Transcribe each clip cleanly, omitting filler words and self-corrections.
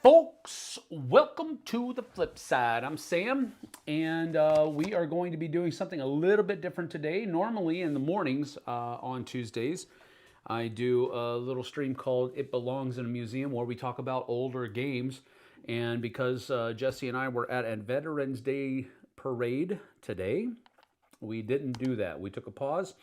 Folks, welcome to the Flipside. I'm Sam, and we are going to be doing something a little bit different today. Normally in the mornings on Tuesdays, I do a little stream called It Belongs in a Museum where we talk about older games. And because Jesse and I were at a Veterans Day parade today, we didn't do that. We took a pause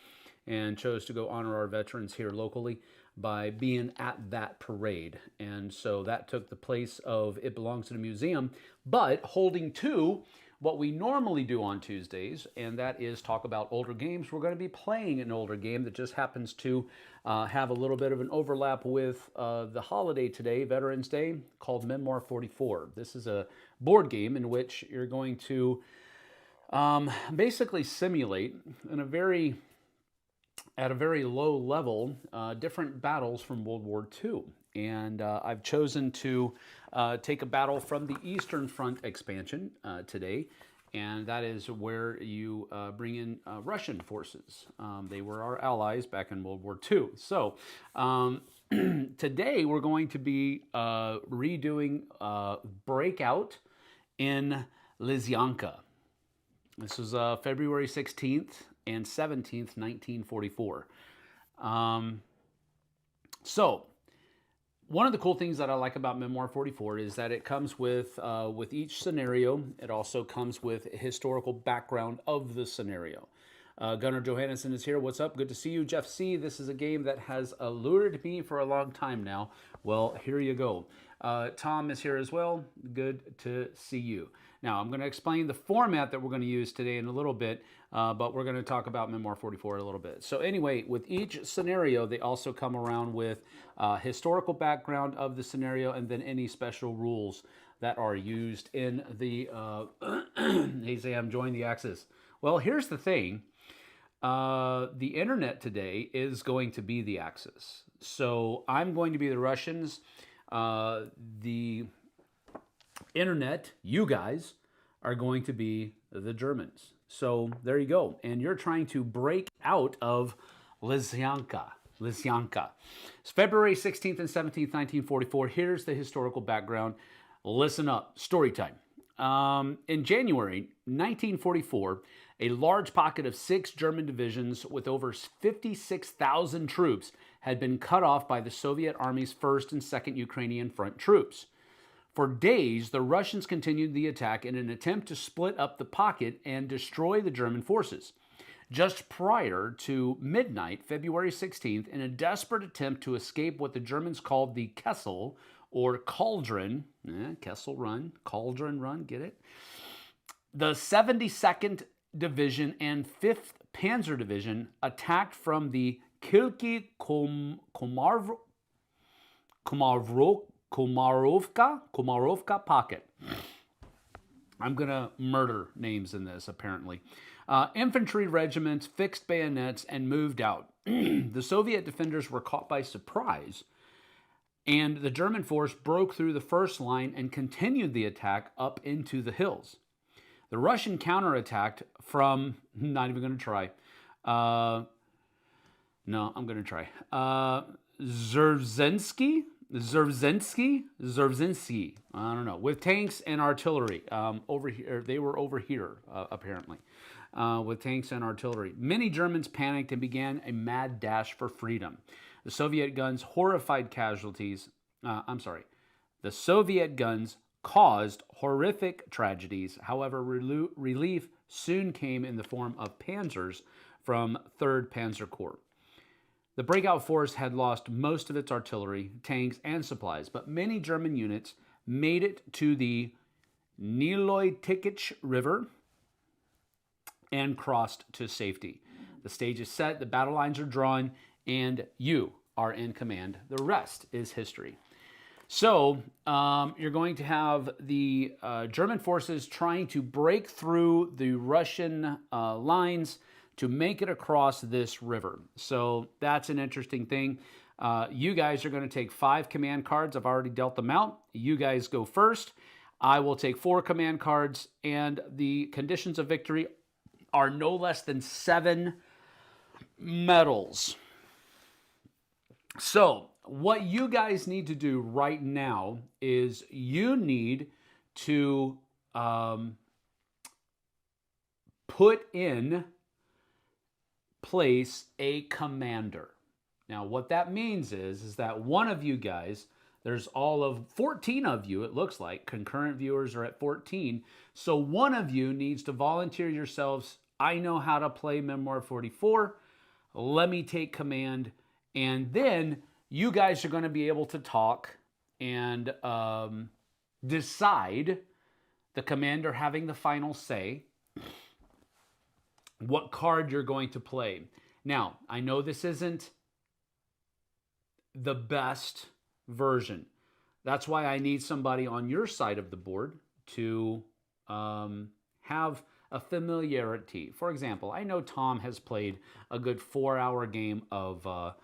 and chose to go honor our veterans here locally by being at that parade. And so that took the place of It Belongs in a Museum, but holding to what we normally do on Tuesdays, and that is talk about older games. We're going to be playing an older game that just happens to have a little bit of an overlap with the holiday today, Veterans Day, called Memoir 44. This is a board game in which you're going to basically simulate in at a very low level, different battles from World War II. And I've chosen to take a battle from the Eastern Front expansion today, and that is where you bring in Russian forces. They were our allies back in World War II. So today we're going to be redoing Breakout in Lysyanka. This was February 16th and 17th, 1944. So, one of the cool things that I like about Memoir 44 is that it comes with each scenario. It also comes with a historical background of the scenario. Gunnar Johannesson is here. What's up? Good to see you. Jeff C., this is a game that has allured me for a long time now. Well, here you go. Tom is here as well. Good to see you. Now, I'm going to explain the format that we're going to use today in a little bit, but we're going to talk about Memoir 44 a little bit. So anyway, with each scenario, they also come around with historical background of the scenario and then any special rules that are used in the... hey, Sam, join the Axis. Well, here's the thing. The internet today is going to be the Axis. So I'm going to be the Russians. The internet, you guys, are going to be the Germans. So there you go. And you're trying to break out of Lysyanka. It's February 16th and 17th, 1944. Here's the historical background. Listen up. Story time. In January 1944, a large pocket of 6 German divisions with over 56,000 troops had been cut off by the Soviet Army's 1st and 2nd Ukrainian Front troops. For days, the Russians continued the attack in an attempt to split up the pocket and destroy the German forces. Just prior to midnight, February 16th, in a desperate attempt to escape what the Germans called the Kessel, or Cauldron, Kessel Run, Cauldron Run, get it? The 72nd Division and 5th Panzer Division attacked from the Kilki Komarovka pocket. I'm going to murder names in this, apparently. Infantry regiments fixed bayonets and moved out. The Soviet defenders were caught by surprise, and the German force broke through the first line and continued the attack up into the hills. The Russian counterattacked from, not even going to try. No, I'm going to try. Zerzinski. I don't know. With tanks and artillery over here. They were over here, apparently, with tanks and artillery. Many Germans panicked and began a mad dash for freedom. The Soviet guns caused horrific tragedies. However, relief soon came in the form of panzers from 3rd Panzer Corps. The breakout force had lost most of its artillery, tanks, and supplies, but many German units made it to the Niloy-Tikich River and crossed to safety. The stage is set, the battle lines are drawn, and you are in command. The rest is history. So you're going to have the German forces trying to break through the Russian lines to make it across this river. So that's an interesting thing. You guys are going to take 5 command cards. I've already dealt them out. You guys go first. I will take 4 command cards, and the conditions of victory are no less than 7 medals. So what you guys need to do right now is you need to put in place a commander. Now, what that means is that one of you guys, there's all of 14 of you, it looks like. Concurrent viewers are at 14. So one of you needs to volunteer yourselves. I know how to play Memoir 44. Let me take command. And then you guys are going to be able to talk and decide, the commander having the final say, what card you're going to play. Now, I know this isn't the best version. That's why I need somebody on your side of the board to have a familiarity. For example, I know Tom has played a good 4-hour game of a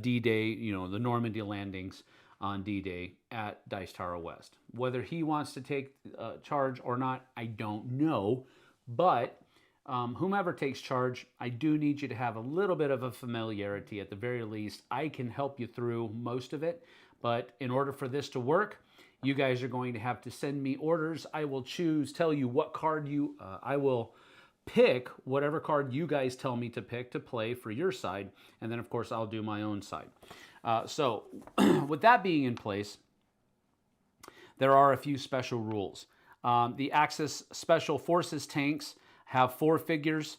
D-Day, you know, the Normandy landings on D-Day at Dice Tower West. Whether he wants to take charge or not, I don't know. But whomever takes charge, I do need you to have a little bit of a familiarity. At the very least, I can help you through most of it. But in order for this to work, you guys are going to have to send me orders. I will tell you what card I will pick whatever card you guys tell me to pick to play for your side. And then, of course, I'll do my own side. So with that being in place, there are a few special rules. The Axis Special Forces tanks have 4 figures.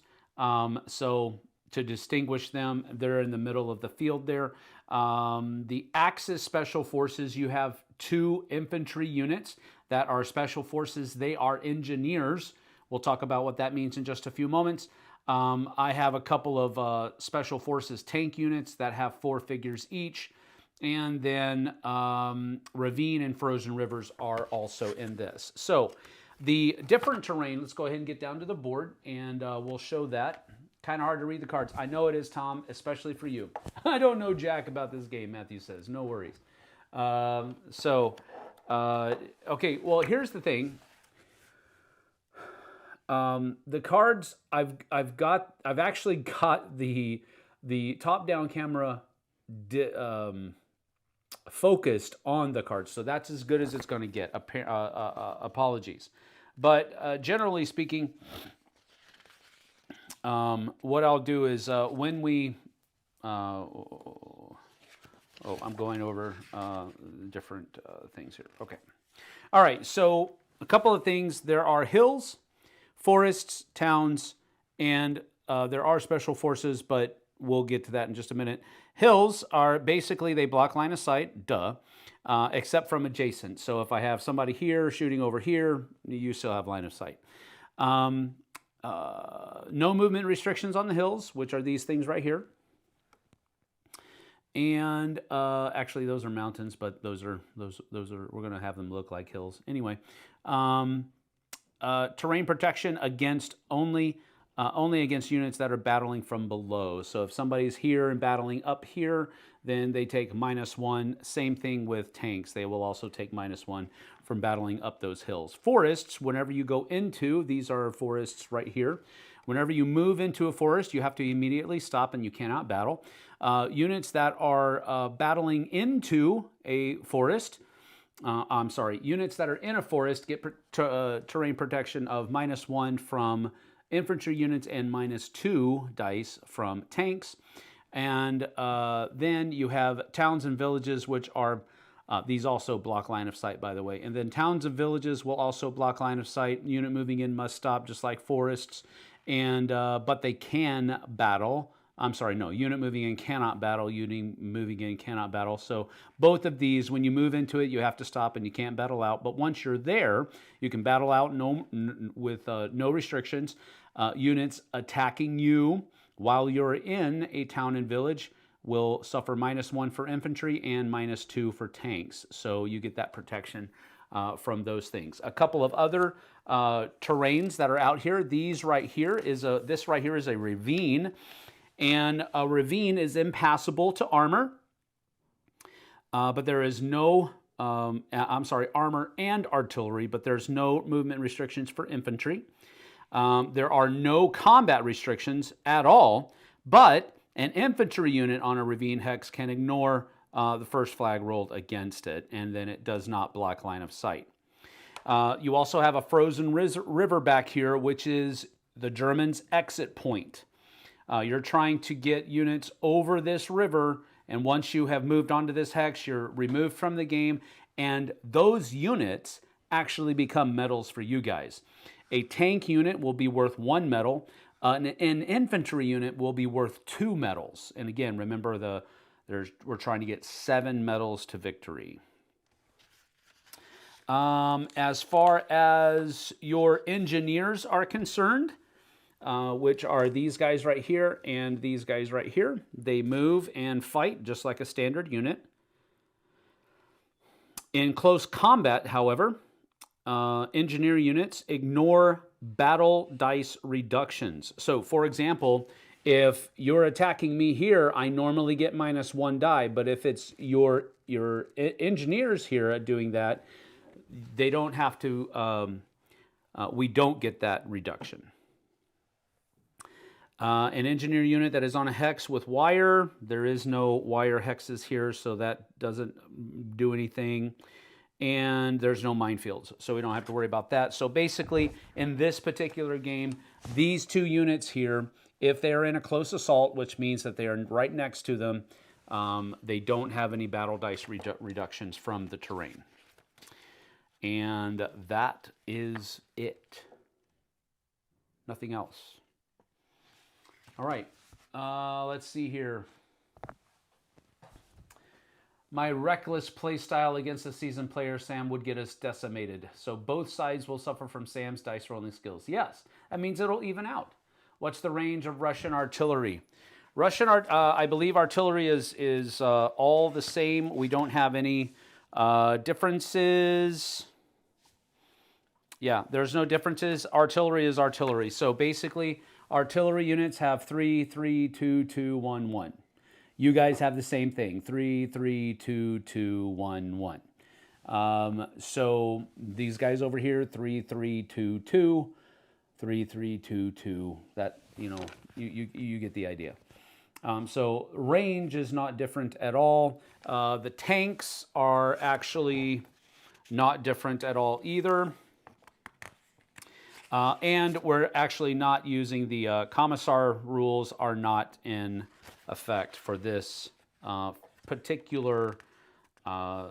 So to distinguish them, they're in the middle of the field there. The Axis Special Forces, you have 2 infantry units that are special forces. They are engineers. We'll talk about what that means in just a few moments. I have a couple of Special Forces tank units that have 4 figures each. And then Ravine and Frozen Rivers are also in this. So the different terrain, let's go ahead and get down to the board and we'll show that. Kind of hard to read the cards. I know it is, Tom, especially for you. I don't know jack about this game, Matthew says. No worries. Okay, well, here's the thing. The cards I've actually got the top-down camera focused on the cards, so that's as good as it's going to get. Apologies, but generally speaking, what I'll do is when we I'm going over different things here. Okay, all right. So a couple of things. There are hills, forests, towns, and there are special forces, but we'll get to that in just a minute. Hills are basically, they block line of sight, duh, except from adjacent. So if I have somebody here shooting over here, you still have line of sight. No movement restrictions on the hills, which are these things right here. And actually, those are mountains, but those are we're going to have them look like hills anyway. Terrain protection against only against units that are battling from below. So if somebody's here and battling up here, then they take -1. Same thing with tanks. They will also take -1 from battling up those hills. Forests, whenever you go into, these are forests right here. Whenever you move into a forest, you have to immediately stop and you cannot battle. Units that are battling into a forest, units that are in a forest get terrain protection of -1 from infantry units and -2 dice from tanks. And then you have towns and villages, which are, these also block line of sight, by the way. And then towns and villages will also block line of sight. Unit moving in must stop, just like forests. And but they can battle. Unit moving in cannot battle. Unit moving in cannot battle. So both of these, when you move into it, you have to stop and you can't battle out. But once you're there, you can battle out with no restrictions. Units attacking you while you're in a town and village will suffer -1 for infantry and -2 for tanks. So you get that protection from those things. A couple of other terrains that are out here. This right here is a ravine. And a ravine is impassable to armor, but there is no, armor and artillery, but there's no movement restrictions for infantry. There are no combat restrictions at all, but an infantry unit on a ravine hex can ignore the first flag rolled against it, and then it does not block line of sight. You also have a frozen river back here, which is the Germans' exit point. You're trying to get units over this river, and once you have moved onto this hex, you're removed from the game, and those units actually become medals for you guys. A tank unit will be worth 1 medal. An infantry unit will be worth 2 medals. And again, remember we're trying to get 7 medals to victory. As far as your engineers are concerned, which are these guys right here and these guys right here, they move and fight just like a standard unit. In close combat, however, engineer units ignore battle dice reductions. So, for example, if you're attacking me here, I normally get -1 die, but if it's your engineers here doing that, they don't have to, we don't get that reduction. An engineer unit that is on a hex with wire, there is no wire hexes here, so that doesn't do anything. And there's no minefields, so we don't have to worry about that. So basically, in this particular game, these 2 units here, if they are in a close assault, which means that they are right next to them, they don't have any battle dice reductions from the terrain. And that is it. Nothing else. All right, let's see here. My reckless play style against a seasoned player, Sam, would get us decimated. So both sides will suffer from Sam's dice rolling skills. Yes, that means it'll even out. What's the range of Russian artillery? I believe artillery is all the same. We don't have any differences. Yeah, there's no differences. Artillery is artillery. So basically, artillery units have 3, 3, 2, 2, 1, 1. You guys have the same thing, 3, 3, 2, 2, 1, 1. So these guys over here, 3, 3, 2, 2, 3, 3, 2, 2. That, you know, you get the idea. So range is not different at all. The tanks are actually not different at all either. And we're actually not using the commissar rules are not in effect for this particular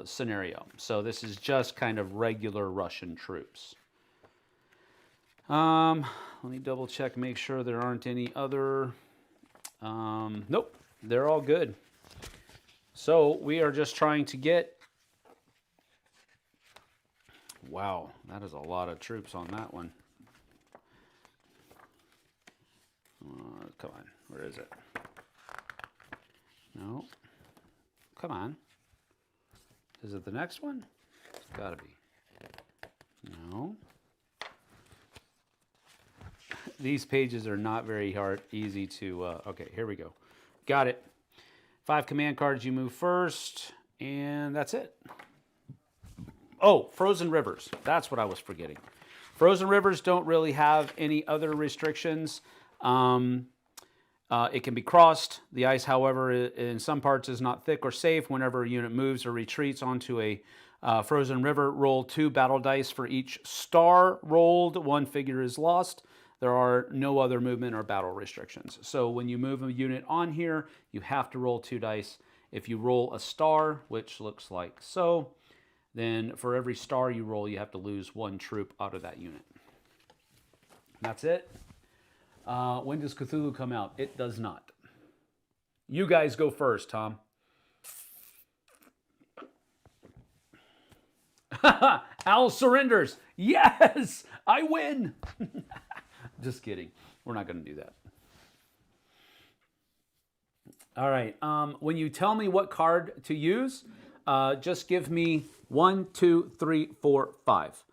scenario. So this is just kind of regular Russian troops. Let me double check, make sure there aren't any other... nope, they're all good. So we are just trying to get... Wow, that is a lot of troops on that one. Come on, where is it? No. Come on. Is it the next one? It's gotta be. No. These pages are not very easy to, okay, here we go. Got it. 5 command cards, you move first, and that's it. Oh, frozen rivers. That's what I was forgetting. Frozen rivers don't really have any other restrictions. It can be crossed. The ice, however, in some parts is not thick or safe. Whenever a unit moves or retreats onto a frozen river, roll 2 battle dice for each star rolled. 1 figure is lost. There are no other movement or battle restrictions. So when you move a unit on here, you have to roll 2 dice. If you roll a star, which looks like so, then for every star you roll, you have to lose 1 troop out of that unit. That's it. When does Cthulhu come out? It does not. You guys go first, Tom. Al surrenders. Yes, I win. Just kidding. We're not going to do that. All right. When you tell me what card to use, just give me 1, 2, 3, 4, 5.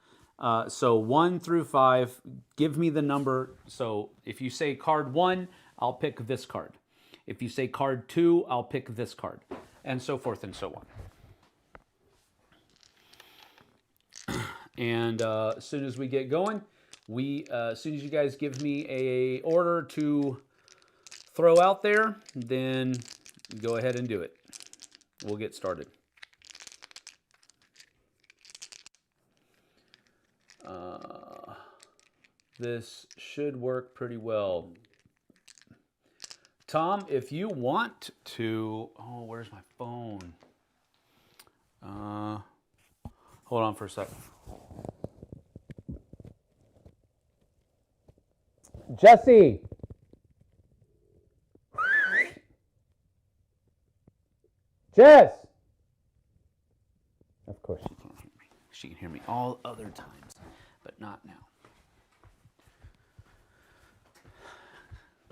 So 1 through 5, give me the number. So if you say card 1, I'll pick this card. If you say card 2, I'll pick this card, and so forth and so on. And as soon as we get going, as soon as you guys give me a order to throw out there, then go ahead and do it. we'll get started. This should work pretty well. Tom, if you want to... Oh, where's my phone? Hold on for a second. Jesse! Jess! Of course she can't hear me. She can hear me all other times, but not now.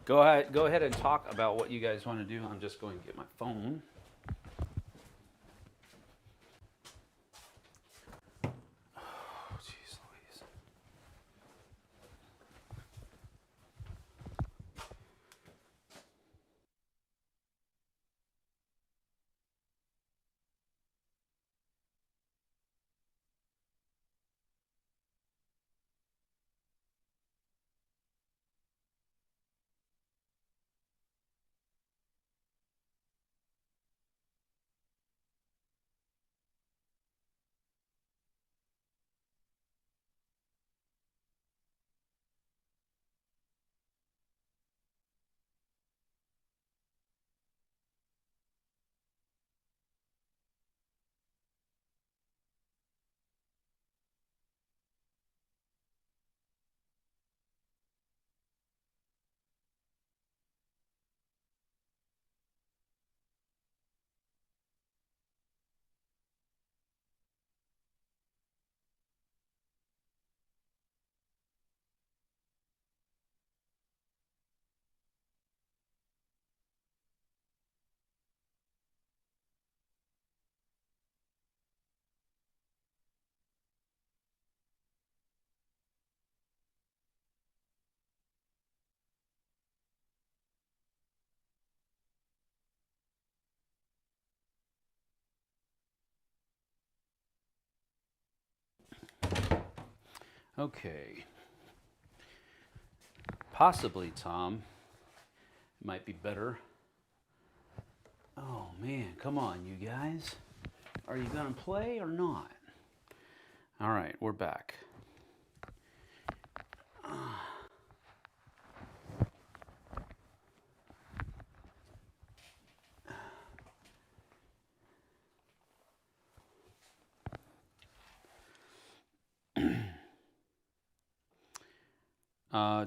Go ahead and talk about what you guys want to do. I'm just going to get my phone. Oh, jeez Louise. Okay. Possibly, Tom. It might be better. Oh, man. Come on, you guys. Are you going to play or not? All right, we're back.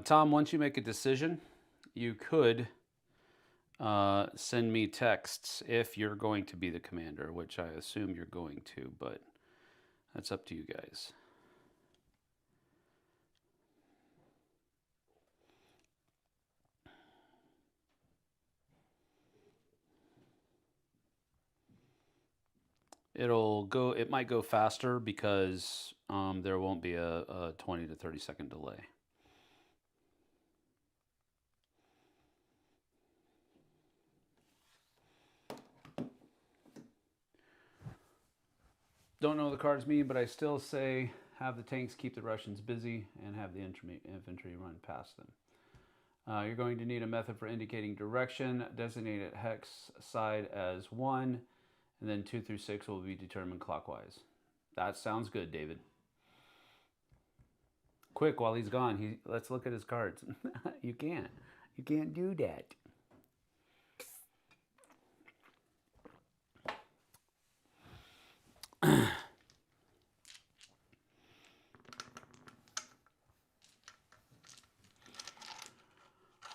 Tom, once you make a decision, you could send me texts if you're going to be the commander, which I assume you're going to, but that's up to you guys. It might go faster because there won't be a 20 to 30 second delay. Don't know what the cards mean, but I still say have the tanks keep the Russians busy and have the infantry run past them. You're going to need a method for indicating direction. Designate it hex side as 1, and then 2 through 6 will be determined clockwise. That sounds good, David. Quick, while he's gone, let's look at his cards. You can't do that.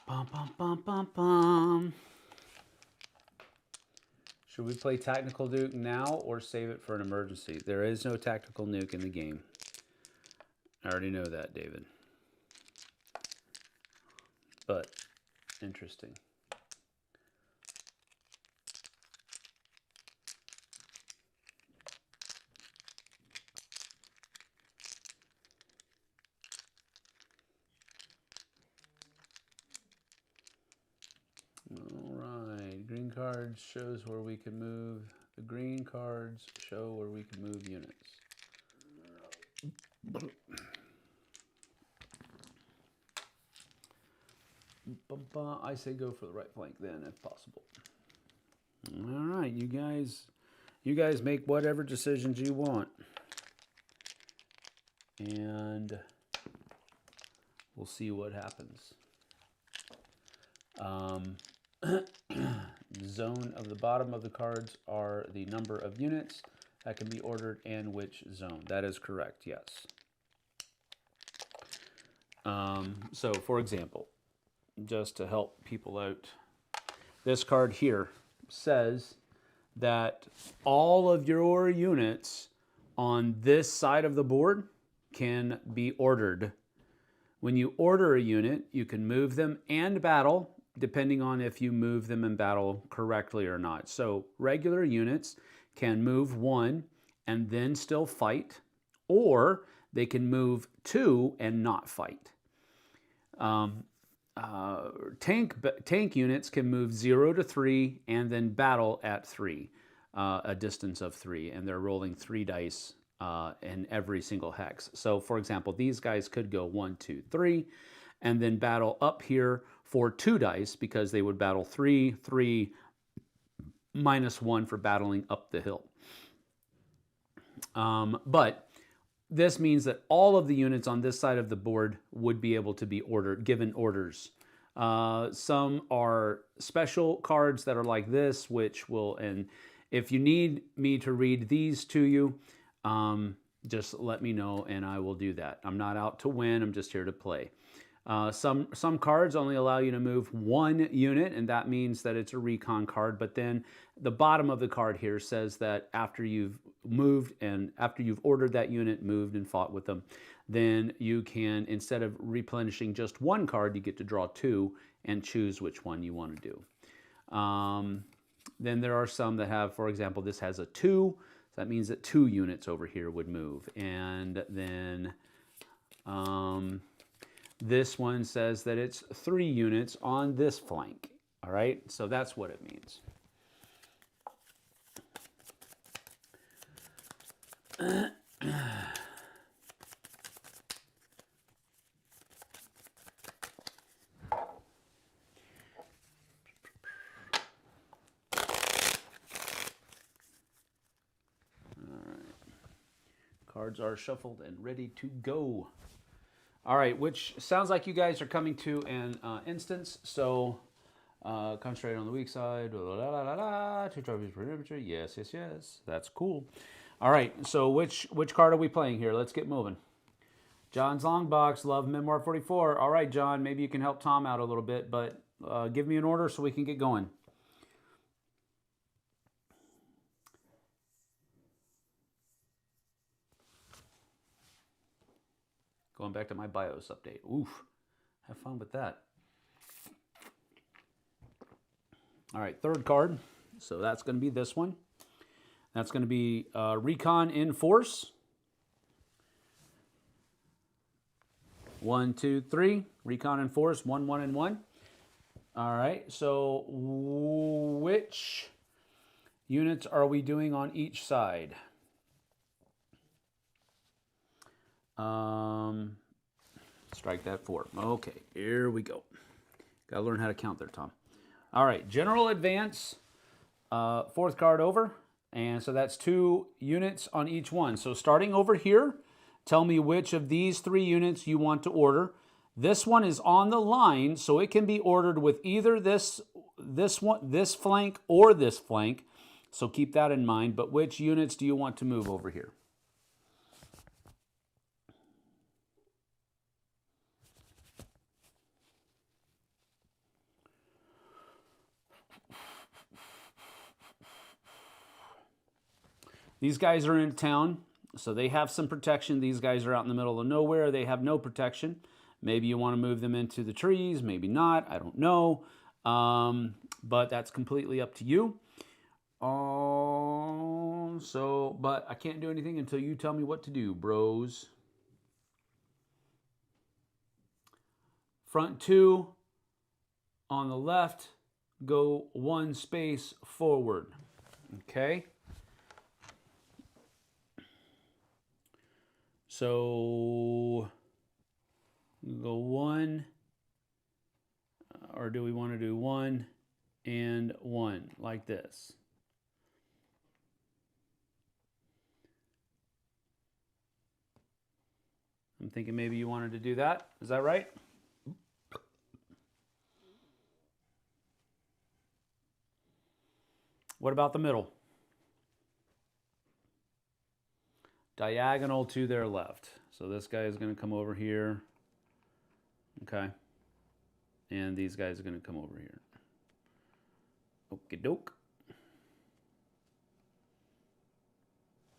Bum, bum, bum, bum, bum. Should we play Tactical Nuke now or save it for an emergency? There is no Tactical Nuke in the game. I already know that, David. But, interesting. Alright, green cards shows where we can move. The green cards show where we can move units. I say go for the right flank then, if possible. Alright, you guys You guys make whatever decisions you want. And we'll see what happens. Zone of the bottom of the cards are the number of units that can be ordered and which zone. That is correct, yes. So, for example, just to help people out, this card here says that all of your units on this side of the board can be ordered. When you order a unit, you can move them and battle, depending on if you move them and battle correctly or not. So regular units can move 1 and then still fight, or they can move 2 and not fight. Tank units can move 0 to 3 and then battle at 3, a distance of 3, and they're rolling 3 dice in every single hex. So for example, these guys could go 1, 2, 3, and then battle up here for 2 dice, because they would battle 3, 3, -1 for battling up the hill. But this means that all of the units on this side of the board would be able to be given orders. Some are special cards that are like this, which will, and if you need me to read these to you, just let me know and I will do that. I'm not out to win, I'm just here to play. Some cards only allow you to move 1 unit, and that means that it's a recon card, but then the bottom of the card here says that after you've moved and after you've ordered that unit, moved and fought with them, then you can, instead of replenishing just 1 card, you get to draw 2 and choose which one you want to do. Then there are some that have, for example, this has a 2, so that means that 2 units over here would move. And then this one says that it's 3 units on this flank. All right, so that's what it means. Cards are shuffled and ready to go. All right, which sounds like you guys are coming to an instance. So concentrate on the weak side. Two trophies per temperature. Yes, yes, yes. That's cool. All right, so which card are we playing here? Let's get moving. John's Long Box, love Memoir 44. All right, John, maybe you can help Tom out a little bit, but give me an order so we can get going. Going back to my BIOS update. Oof, have fun with that. All right, third card. So that's going to be this one. That's going to be Recon in Force. 1, 2, 3. Recon in Force. 1, 1, and 1. All right, so which units are we doing on each side? Strike that 4. Okay, here we go. Gotta learn how to count there, Tom. All right, General Advance, 4th card over. And so that's 2 units on each one. So starting over here, tell me which of these 3 units you want to order. This one is on the line, so it can be ordered with either this flank or this flank. So keep that in mind. But which units do you want to move over here? These guys are in town, so they have some protection. These guys are out in the middle of nowhere. They have no protection. Maybe you want to move them into the trees, maybe not. I don't know. But that's completely up to you. But I can't do anything until you tell me what to do, bros. Front 2 on the left, go 1 space forward. Okay. So go 1, or do we want to do 1 and 1 like this? I'm thinking maybe you wanted to do that. Is that right? What about the middle? Diagonal to their left. So this guy is going to come over here. Okay. And these guys are going to come over here. Okie doke.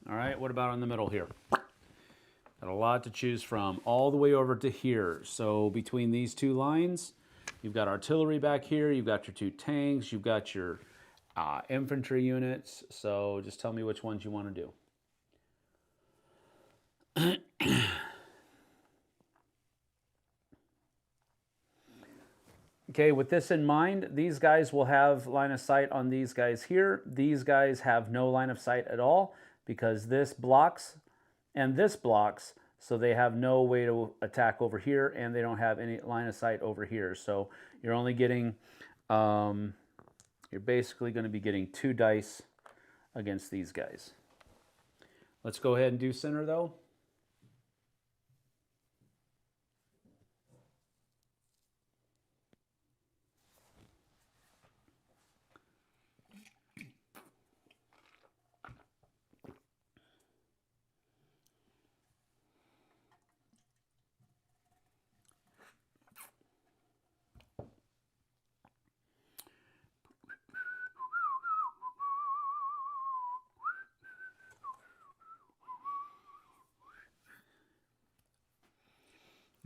All right, what about in the middle here? Got a lot to choose from, all the way over to here. So between these two lines, you've got artillery back here, you've got your two tanks, you've got your infantry units. So just tell me which ones you want to do. Okay, with this in mind, these guys will have line of sight on these guys here. These guys have no line of sight at all because this blocks and this blocks, so they have no way to attack over here, and they don't have any line of sight over here. So you're only getting, you're basically going to be getting 2 dice against these guys. Let's go ahead and do center though.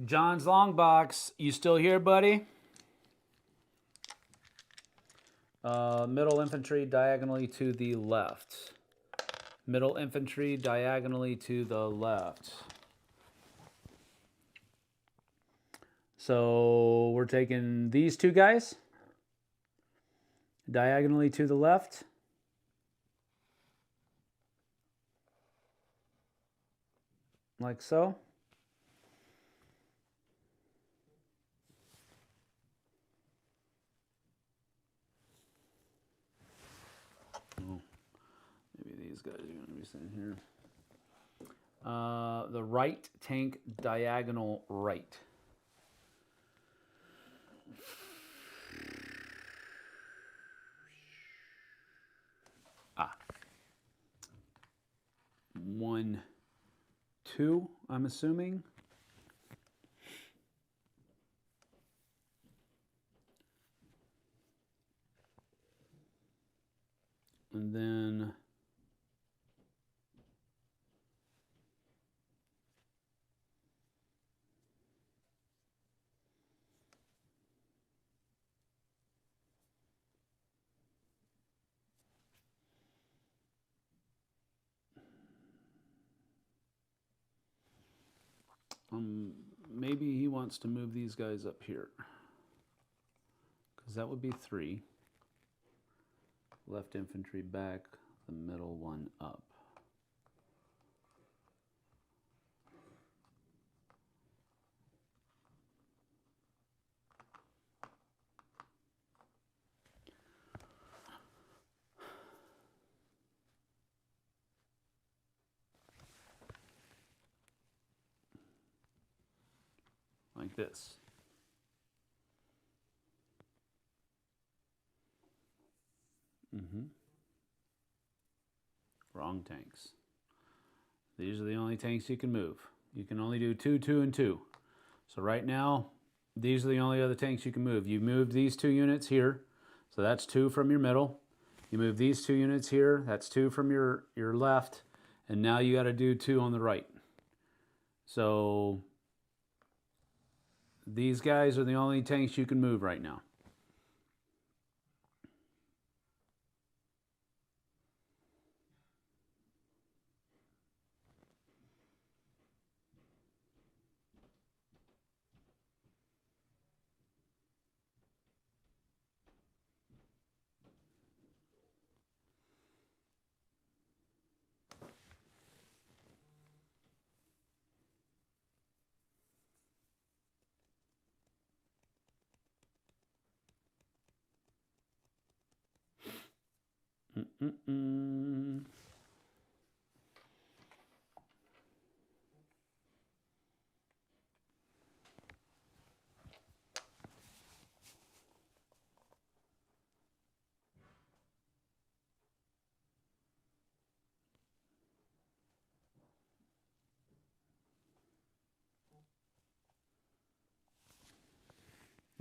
John's long box, you still here, buddy? Middle infantry diagonally to the left. Middle infantry diagonally to the left. So we're taking these two guys diagonally to the left. Like so. Maybe these guys are going to be sitting here. The right tank diagonal right. Ah. 1, 2, I'm assuming. And then maybe he wants to move these guys up here, because that would be 3. Left infantry back, the middle one up. Like this. Wrong tanks. These are the only tanks you can move. You can only do 2, 2, and 2. So right now, these are the only other tanks you can move. You moved these 2 units here, so that's 2 from your middle. You move these 2 units here, that's 2 from your left, and now you got to do 2 on the right. So these guys are the only tanks you can move right now.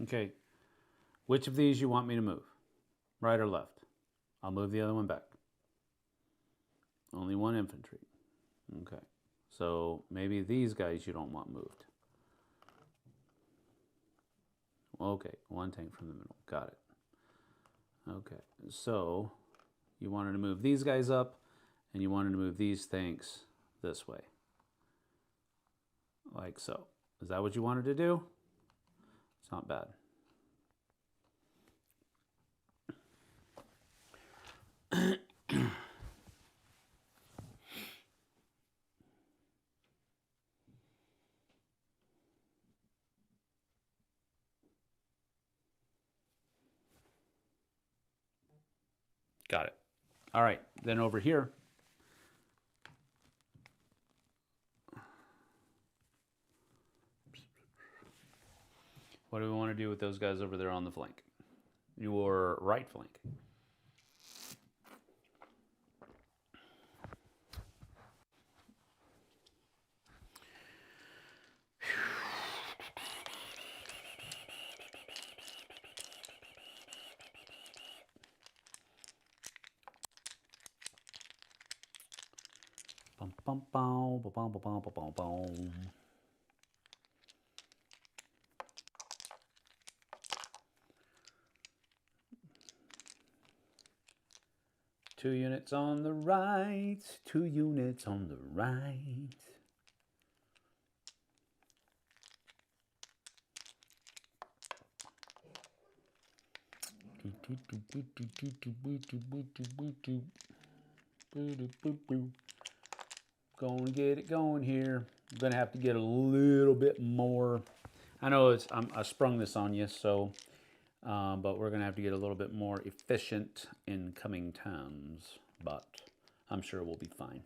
Okay. Which of these you want me to move? Right or left? I'll move the other one back. Only one infantry. Okay. So maybe these guys you don't want moved. Okay, one tank from the middle. Got it. Okay, so you wanted to move these guys up, and you wanted to move these tanks this way. Like so. Is that what you wanted to do? It's not bad. Got it. All right, then over here, what do we want to do with those guys over there on the flank? Your right flank. Bum, bum, bum, bum, bum, bum, bum, bum, bum. Two units on the right, 2 units on the right. Gonna get it going here. I'm gonna have to get a little bit more. I know I sprung this on you, so but we're gonna have to get a little bit more efficient in coming times. But I'm sure we'll be fine.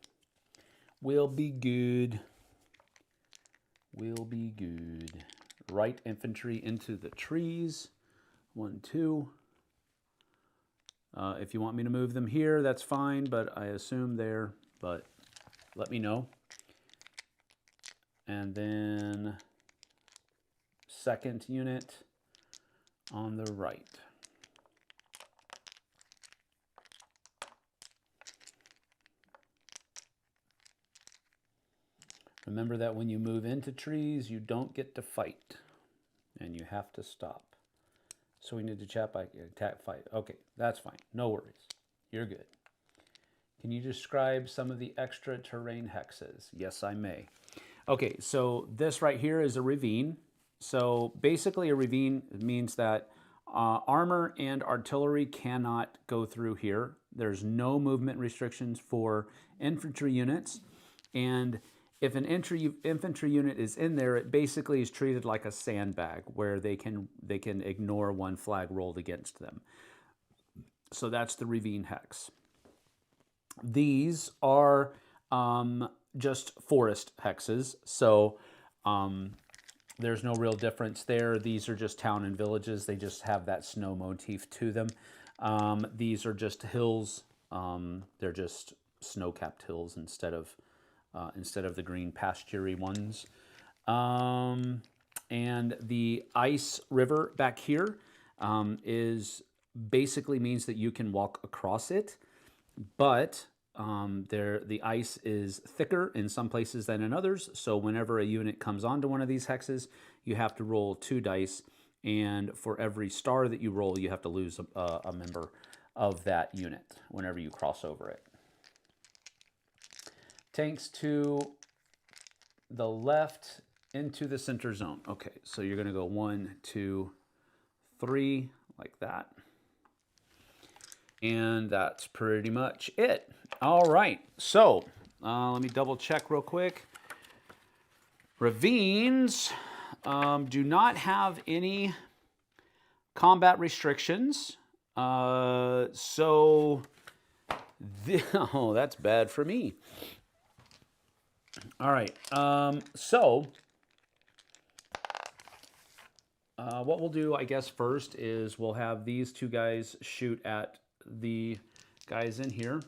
We'll be good. We'll be good. Right infantry into the trees. 1, 2. If you want me to move them here, that's fine, but I assume there, but let me know. And then second unit on the right. Remember that when you move into trees, you don't get to fight, and you have to stop. So we need to chat by attack fight. Okay, that's fine. No worries. You're good. Can you describe some of the extra terrain hexes? Yes, I may. Okay, so this right here is a ravine. So basically a ravine means that armor and artillery cannot go through here. There's no movement restrictions for infantry units. And if an infantry unit is in there, it basically is treated like a sandbag where they can ignore one flag rolled against them. So that's the ravine hex. These are just forest hexes, so there's no real difference there. These are just town and villages. They just have that snow motif to them. These are just hills. They're just snow-capped hills instead of the green pasturey ones. And the ice river back here is basically means that you can walk across it, but the ice is thicker in some places than in others. So whenever a unit comes onto one of these hexes, you have to roll 2 dice, and for every star that you roll, you have to lose a member of that unit whenever you cross over it. Tanks to the left into the center zone. Okay, so you're going to go 1, 2, 3, like that. And that's pretty much it. All right, so let me double check real quick. Ravines do not have any combat restrictions. Oh, that's bad for me. All right, what we'll do, I guess, first is we'll have these 2 guys shoot at the guys in here.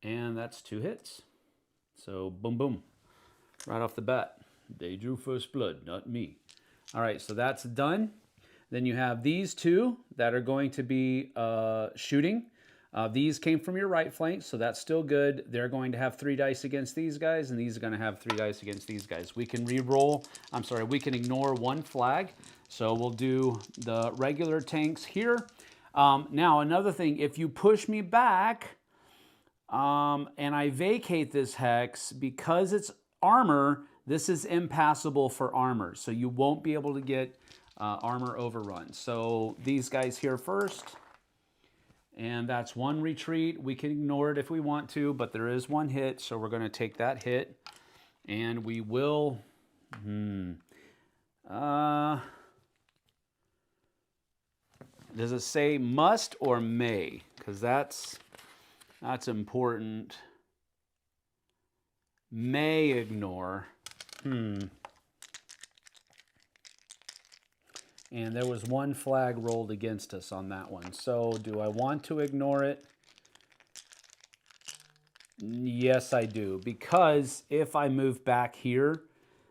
And that's 2 hits. So, boom, boom. Right off the bat. They drew first blood, not me. All right, so that's done. Then you have these two that are going to be shooting. These came from your right flank, so that's still good. They're going to have 3 dice against these guys, and these are going to have 3 dice against these guys. We can re-roll, we can ignore 1 flag. So we'll do the regular tanks here. Now, another thing, if you push me back and I vacate this hex, because it's armor, this is impassable for armor. So you won't be able to get armor overrun. So these guys here first. And that's 1 retreat. We can ignore it if we want to, but there is 1 hit, so we're going to take that hit. And we will... does it say must or may? Because that's important. May ignore. And there was 1 flag rolled against us on that one. So do I want to ignore it? Yes, I do. Because if I move back here,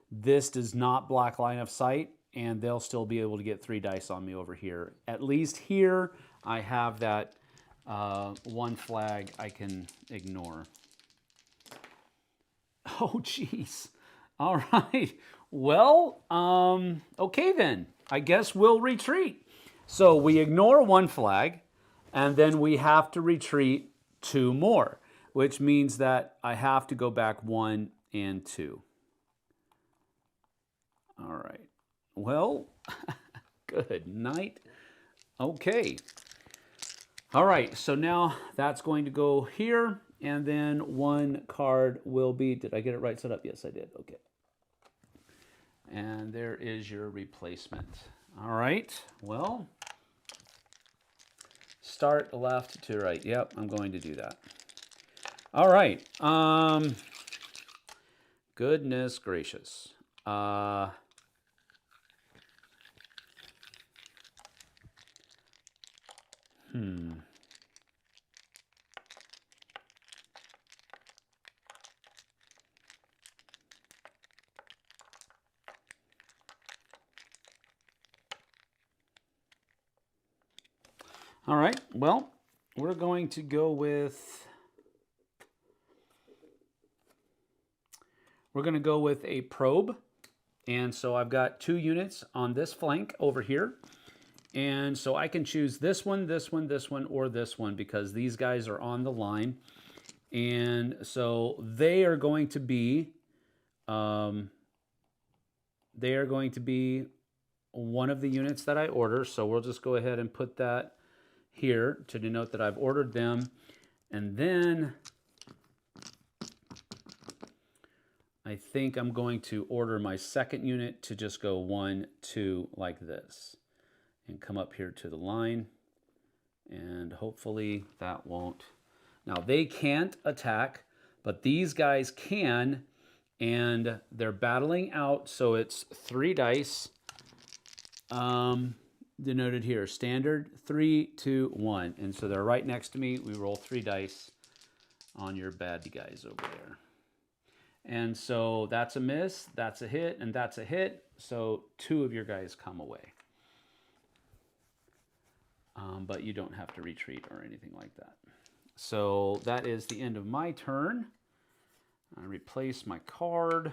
this does not block line of sight, and they'll still be able to get 3 dice on me over here. At least here, I have that 1 flag I can ignore. Oh, jeez. All right. Well, okay then. I guess we'll retreat. So we ignore 1 flag, and then we have to retreat 2 more, which means that I have to go back 1 and 2. All right. Well, good night. Okay. All right, so now that's going to go here, and then 1 card will be, did I get it right set up? Yes, I did. Okay. And there is your replacement. All right, well, start left to right. Yep, I'm going to do that. All right. Goodness gracious. All right, well, we're going to go with... We're going to go with a probe. And so I've got 2 units on this flank over here. And so I can choose this one, this one, this one, or this one, because these guys are on the line. And so they are going to be one of the units that I order. So we'll just go ahead and put that here to denote that I've ordered them. And then I think I'm going to order my second unit to just go 1, 2 like this. And come up here to the line. And hopefully that won't. Now they can't attack, but these guys can. And they're battling out, so it's 3 dice. Denoted here, standard, 3, 2, 1. And so they're right next to me. We roll 3 dice on your bad guys over there. And so that's a miss, that's a hit, and that's a hit. So 2 of your guys come away. But you don't have to retreat or anything like that. So that is the end of my turn. I replace my card.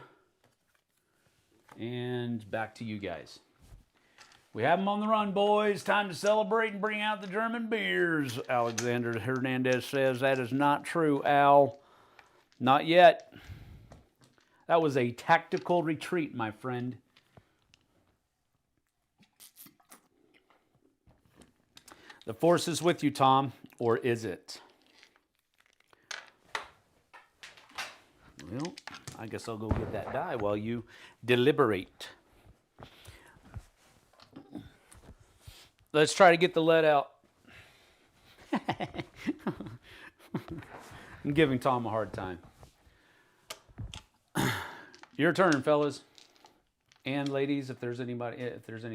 And back to you guys. We have them on the run, boys. Time to celebrate and bring out the German beers. Alexander Hernandez says that is not true, Al. Not yet. That was a tactical retreat, my friend. The force is with you, Tom, or is it? Well, I guess I'll go get that die while you deliberate. Let's try to get the lead out. I'm giving Tom a hard time. Your turn, fellas. And ladies, if there's any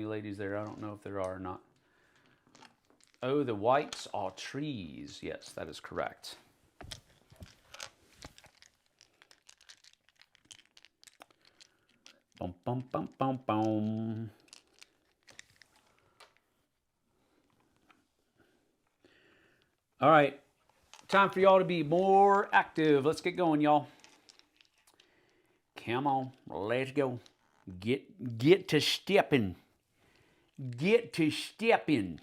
ladies there, I don't know if there are or not. Oh, the whites are trees. Yes, that is correct. Bum, bum, bum, bum, bum. All right. Time for y'all to be more active. Let's get going, y'all. Come on. Let's go. Get to stepping. Get to stepping.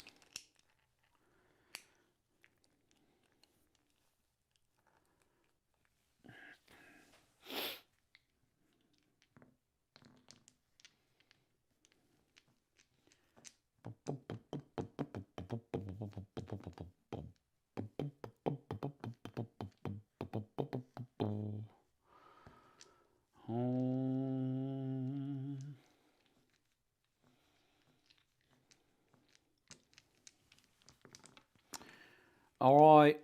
All right.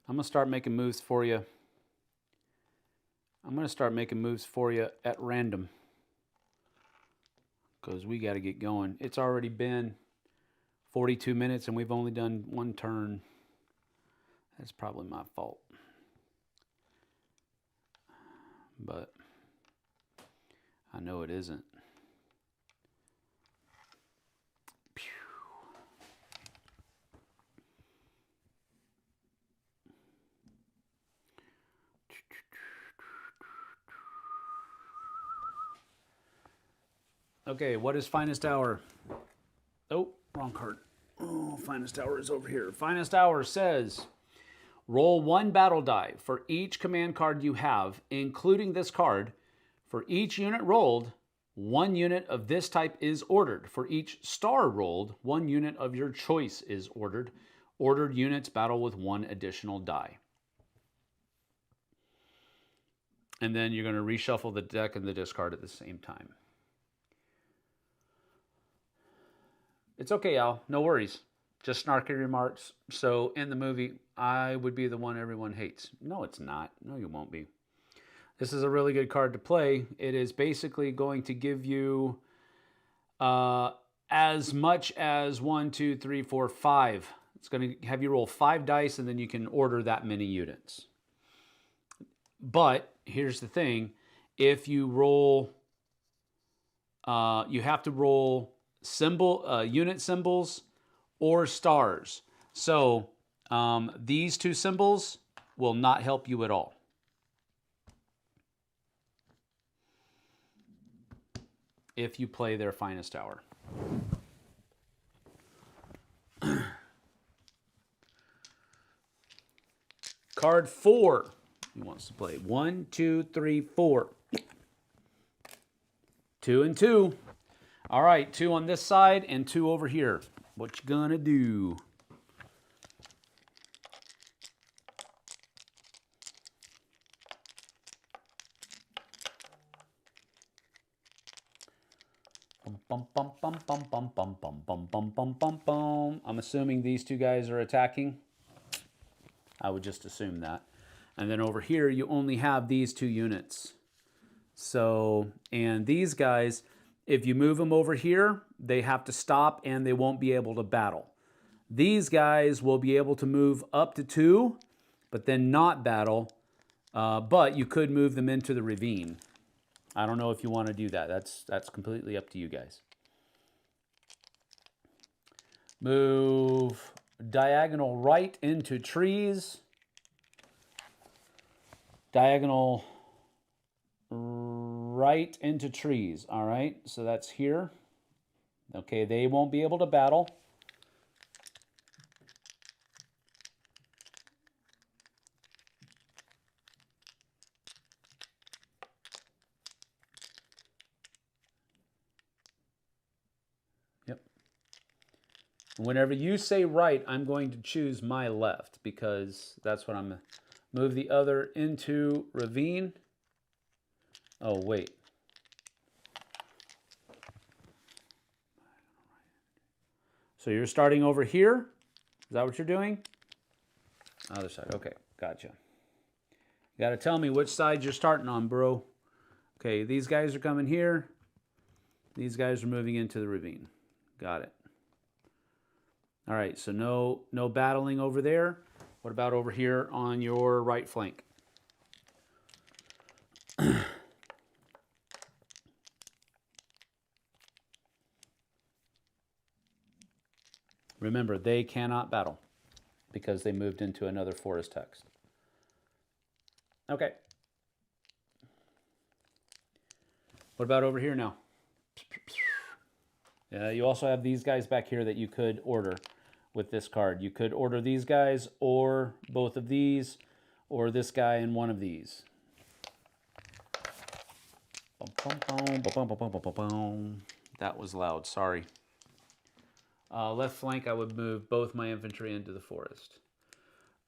I'm going to start making moves for you. I'm going to start making moves for you at random. Because we got to get going. It's already been 42 minutes and we've only done one turn. That's probably my fault. But I know it isn't. Okay, what is Finest Hour? Oh, wrong card. Oh, Finest Hour is over here. Finest Hour says, roll 1 battle die for each command card you have, including this card. For each unit rolled, 1 unit of this type is ordered. For each star rolled, 1 unit of your choice is ordered. Ordered units battle with 1 additional die. And then you're going to reshuffle the deck and the discard at the same time. It's okay, Al. No worries. Just snarky remarks. So in the movie, I would be the one everyone hates. No, it's not. No, you won't be. This is a really good card to play. It is basically going to give you as much as 1, 2, 3, 4, 5. It's going to have you roll 5 dice, and then you can order that many units. But here's the thing. If you roll, you have to roll unit symbols or stars. So these 2 symbols will not help you at all. If you play their Finest Hour. Card 4. He wants to play 1, 2, 3, 4. 2 and 2. All right, 2 on this side and 2 over here. What you gonna do? I'm assuming these 2 guys are attacking. I would just assume that. And then over here, you only have these 2 units. So, and these guys, if you move them over here, they have to stop and they won't be able to battle. These guys will be able to move up to 2, but then not battle. But you could move them into the ravine. I don't know if you want to do that. That's completely up to you guys. Move diagonal right into trees. Diagonal right into trees. All right, so that's here. Okay, they won't be able to battle. Yep. Whenever you say right, I'm going to choose my left because that's what I'm going to move the other into ravine. Oh, wait. So you're starting over here? Is that what you're doing? Other side. Okay, gotcha. You got to tell me which side you're starting on, bro. Okay, these guys are coming here. These guys are moving into the ravine. Got it. All right, so no battling over there. What about over here on your right flank? Remember, they cannot battle because they moved into another forest text. Okay. What about over here now? You also have these guys back here that you could order with this card. You could order these guys or both of these or this guy and one of these. That was loud, sorry. Left flank, I would move both my infantry into the forest.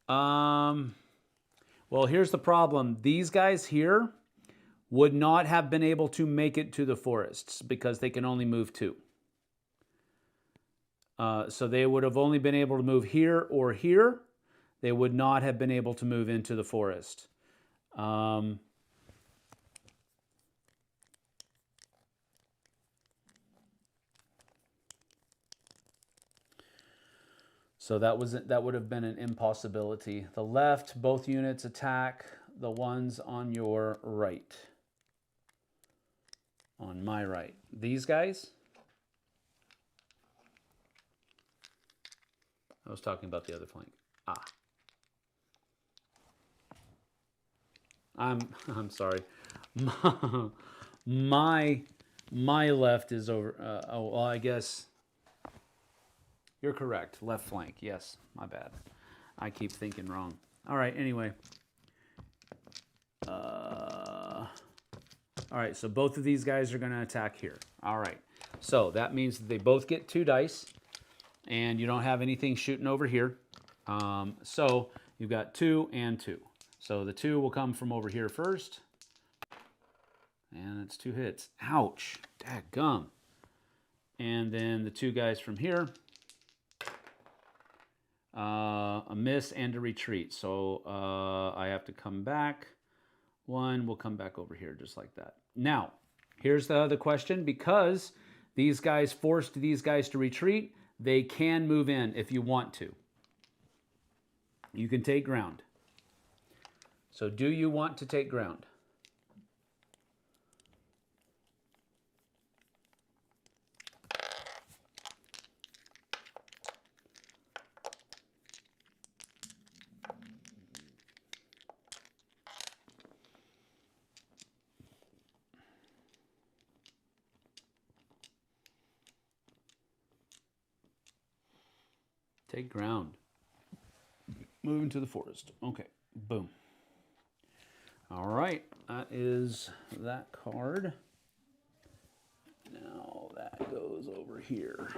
Well, here's the problem. These guys here would not have been able to make it to the forests because they can only move 2. So they would have only been able to move here or here. They would not have been able to move into the forest. So that would have been an impossibility. The left, both units attack the ones on your right. On my right. These guys? I was talking about the other flank. I'm sorry. My left is over. Well, I guess you're correct. Left flank. Yes, my bad. I keep thinking wrong. All right. Anyway. All right. So both of these guys are going to attack here. All right. So that means that they both get 2 dice, and you don't have anything shooting over here. So you've got 2 and 2. So the 2 will come from over here first. And it's 2 hits. Ouch. Dadgum. And then the 2 guys from here. A miss and a retreat. So I have to come back. 1 will come back over here just like that. Now, here's the other question. Because these guys forced these guys to retreat, they can move in if you want to. You can take ground. So do you want to take ground? Take ground. Move into the forest. Okay, boom. All right, that is that card. Now that goes over here.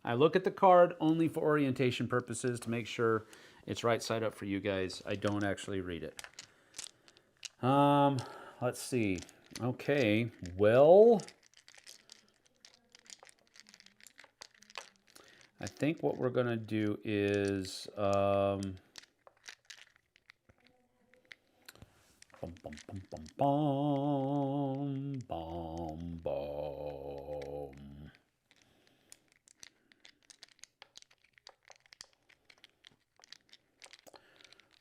I look at the card only for orientation purposes to make sure it's right side up for you guys. I don't actually read it. Let's see. Okay, well, I think what we're going to do is bum, bum, bum, bum, bum, bum, bum.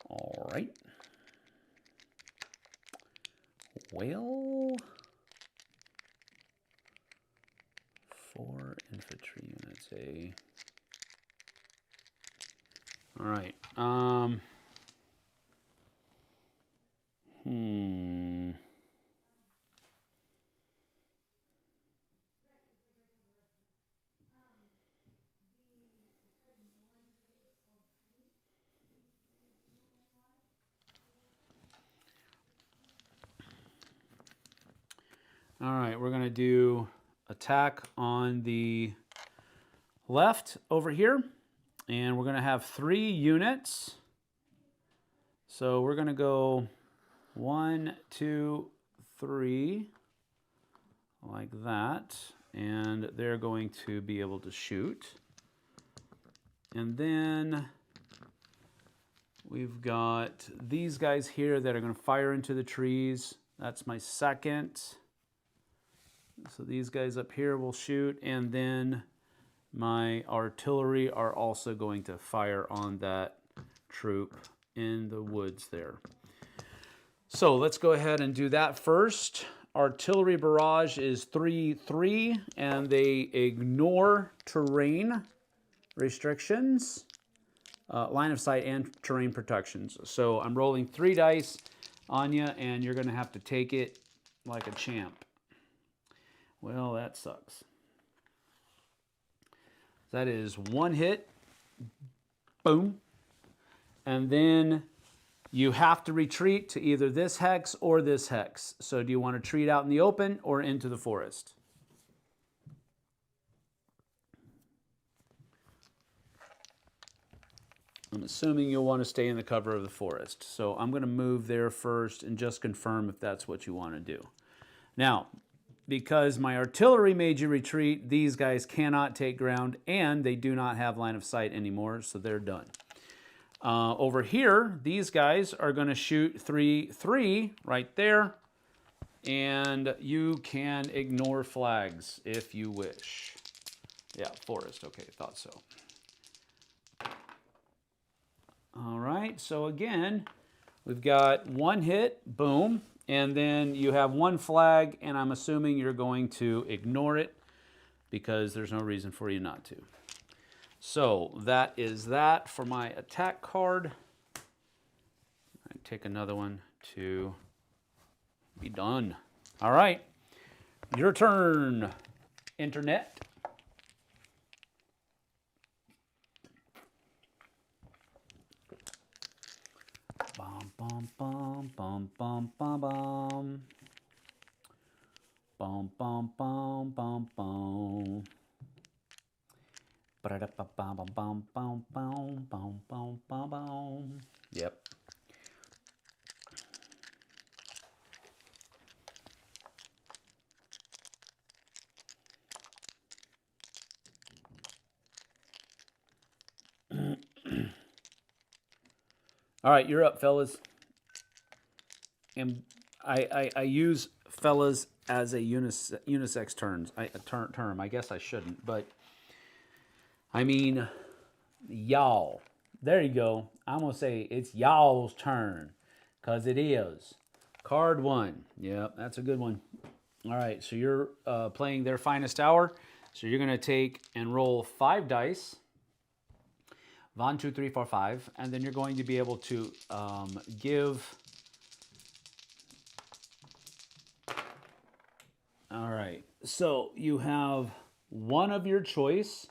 All right. Well, 4 infantry units, eh? All right. All right, we're going to do attack on the left over here. And we're going to have 3 units. So we're going to go 1, 2, 3, like that. And they're going to be able to shoot. And then we've got these guys here that are going to fire into the trees. That's my second. So these guys up here will shoot. And then my artillery are also going to fire on that troop in the woods there. So let's go ahead and do that first. Artillery barrage is 3-3, and they ignore terrain. restrictions, line of sight, and terrain protections. So I'm rolling 3 dice on you, and you're going to have to take it like a champ. Well, that sucks. That is 1 hit. Boom. And then you have to retreat to either this hex or this hex. So do you want to retreat out in the open or into the forest? I'm assuming you'll want to stay in the cover of the forest. So I'm going to move there first and just confirm if that's what you want to do. Now, because my artillery made you retreat, these guys cannot take ground, and they do not have line of sight anymore, so they're done. Over here, these guys are going to shoot 3-3 right there, and you can ignore flags if you wish. Yeah, forest. Okay, thought so. All right, so again, we've got 1 hit, boom, and then you have 1 flag, and I'm assuming you're going to ignore it because there's no reason for you not to. So that is that for my attack card. I take another one to be done. All right, your turn, Internet. Bum, bum, bum, bum, bum, bum, bum. Bum, bum, bum, bum, bum. Yep. All right, you're up, fellas. And I use fellas as a unisex term. I guess I shouldn't, but I mean y'all. There you go. I'm going to say it's y'all's turn because it is. Card 1. Yep, that's a good one. All right, so you're playing their finest hour. So you're going to take and roll 5 dice. 1, 2, 3, 4, 5. And then you're going to be able to give... All right, so you have 1 of your choice.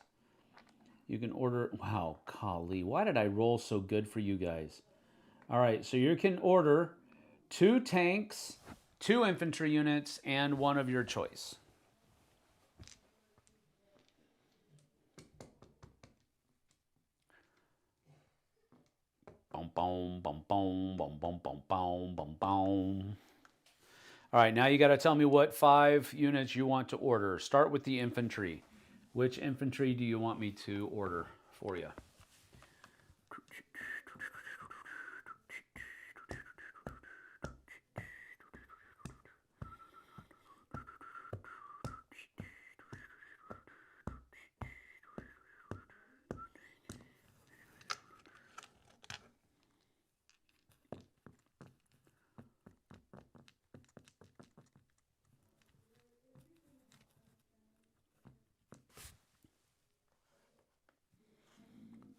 You can order... Wow, golly, why did I roll so good for you guys? All right, so you can order 2 tanks, 2 infantry units, and 1 of your choice. Boom, boom, boom, boom, boom, boom, boom, boom, boom, boom. All right, now you got to tell me what 5 units you want to order. Start with the infantry. Which infantry do you want me to order for you?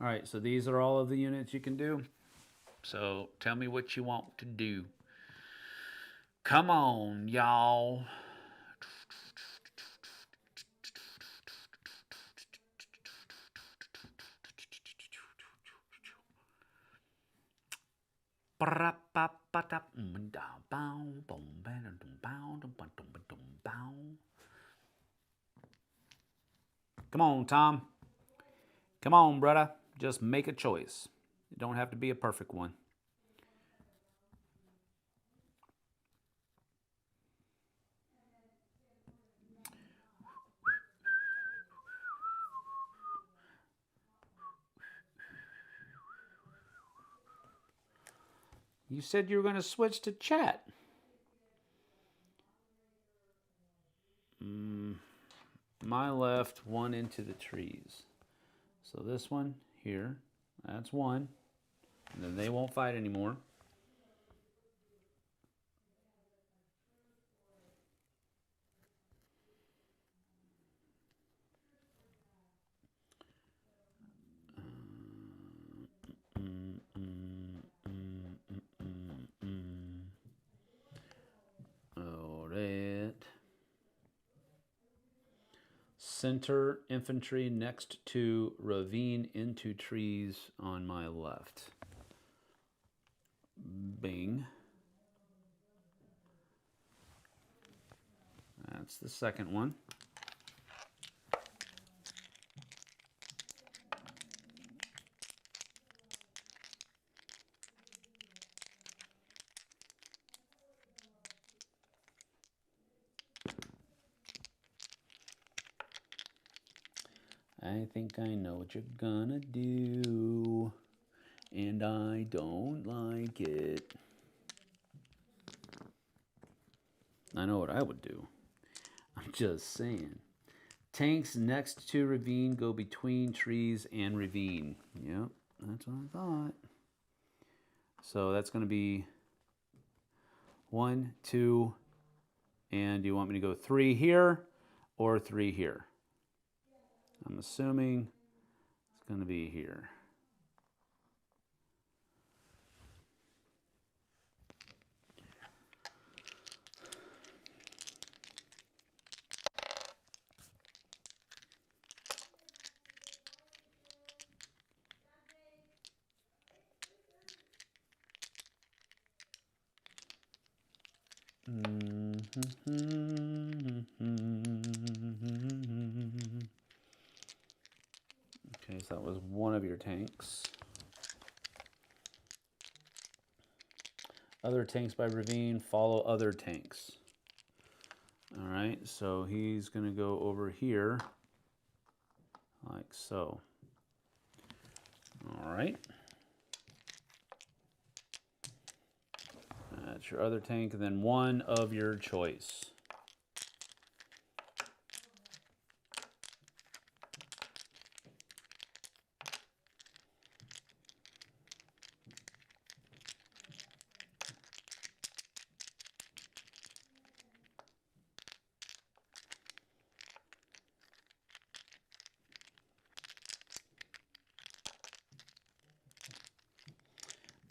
All right, so these are all of the units you can do. So tell me what you want to do. Come on, y'all. Come on, Tom. Come on, brother. Just make a choice. It don't have to be a perfect one. You said you were going to switch to chat. My left, 1 into the trees. So this one here, that's 1. And then they won't fight anymore. Center infantry next to ravine into trees on my left. Bing. That's the second one. I think I know what you're gonna do, and I don't like it. I know what I would do. I'm just saying. Tanks next to ravine go between trees and ravine. Yep, that's what I thought. So that's going to be 1, 2, and do you want me to go 3 here or 3 here? I'm assuming it's going to be here. Okay, so that was one of your tanks. Other tanks by ravine follow other tanks. All right, so he's going to go over here like so. All right. That's your other tank, and then one of your choice.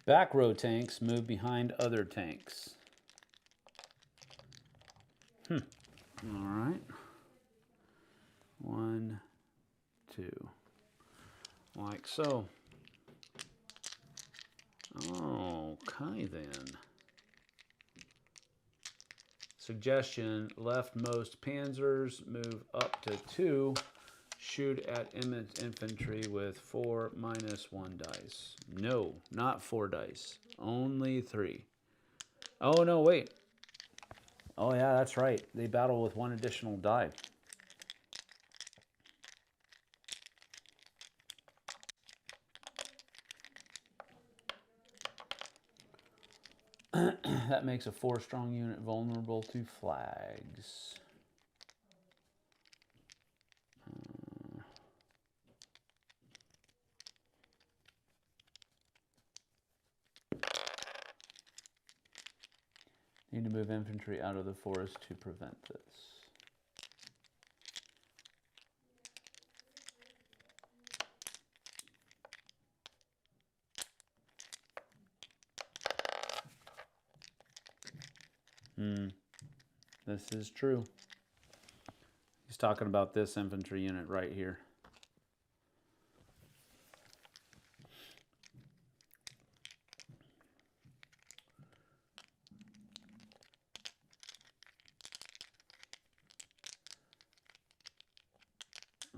Back row tanks move behind other tanks. All right. 1, 2. Like so. Okay then. Suggestion, leftmost panzers move up to 2. Shoot at infantry with 4 minus 1 dice. No, not 4 dice. Only 3. Oh, no, wait. Oh, yeah, that's right. They battle with 1 additional die. That makes a 4-strong unit vulnerable to flags. Need to move infantry out of the forest to prevent this. This is true. He's talking about this infantry unit right here.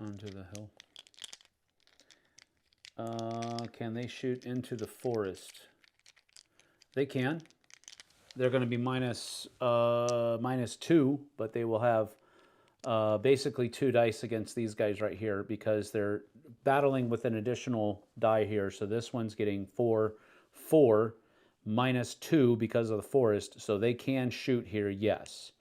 Onto the hill. Can they shoot into the forest? They can. They're going to be minus 2, but they will have basically 2 dice against these guys right here because they're battling with an additional die here. So this one's getting 4, minus 2 because of the forest. So they can shoot here, yes.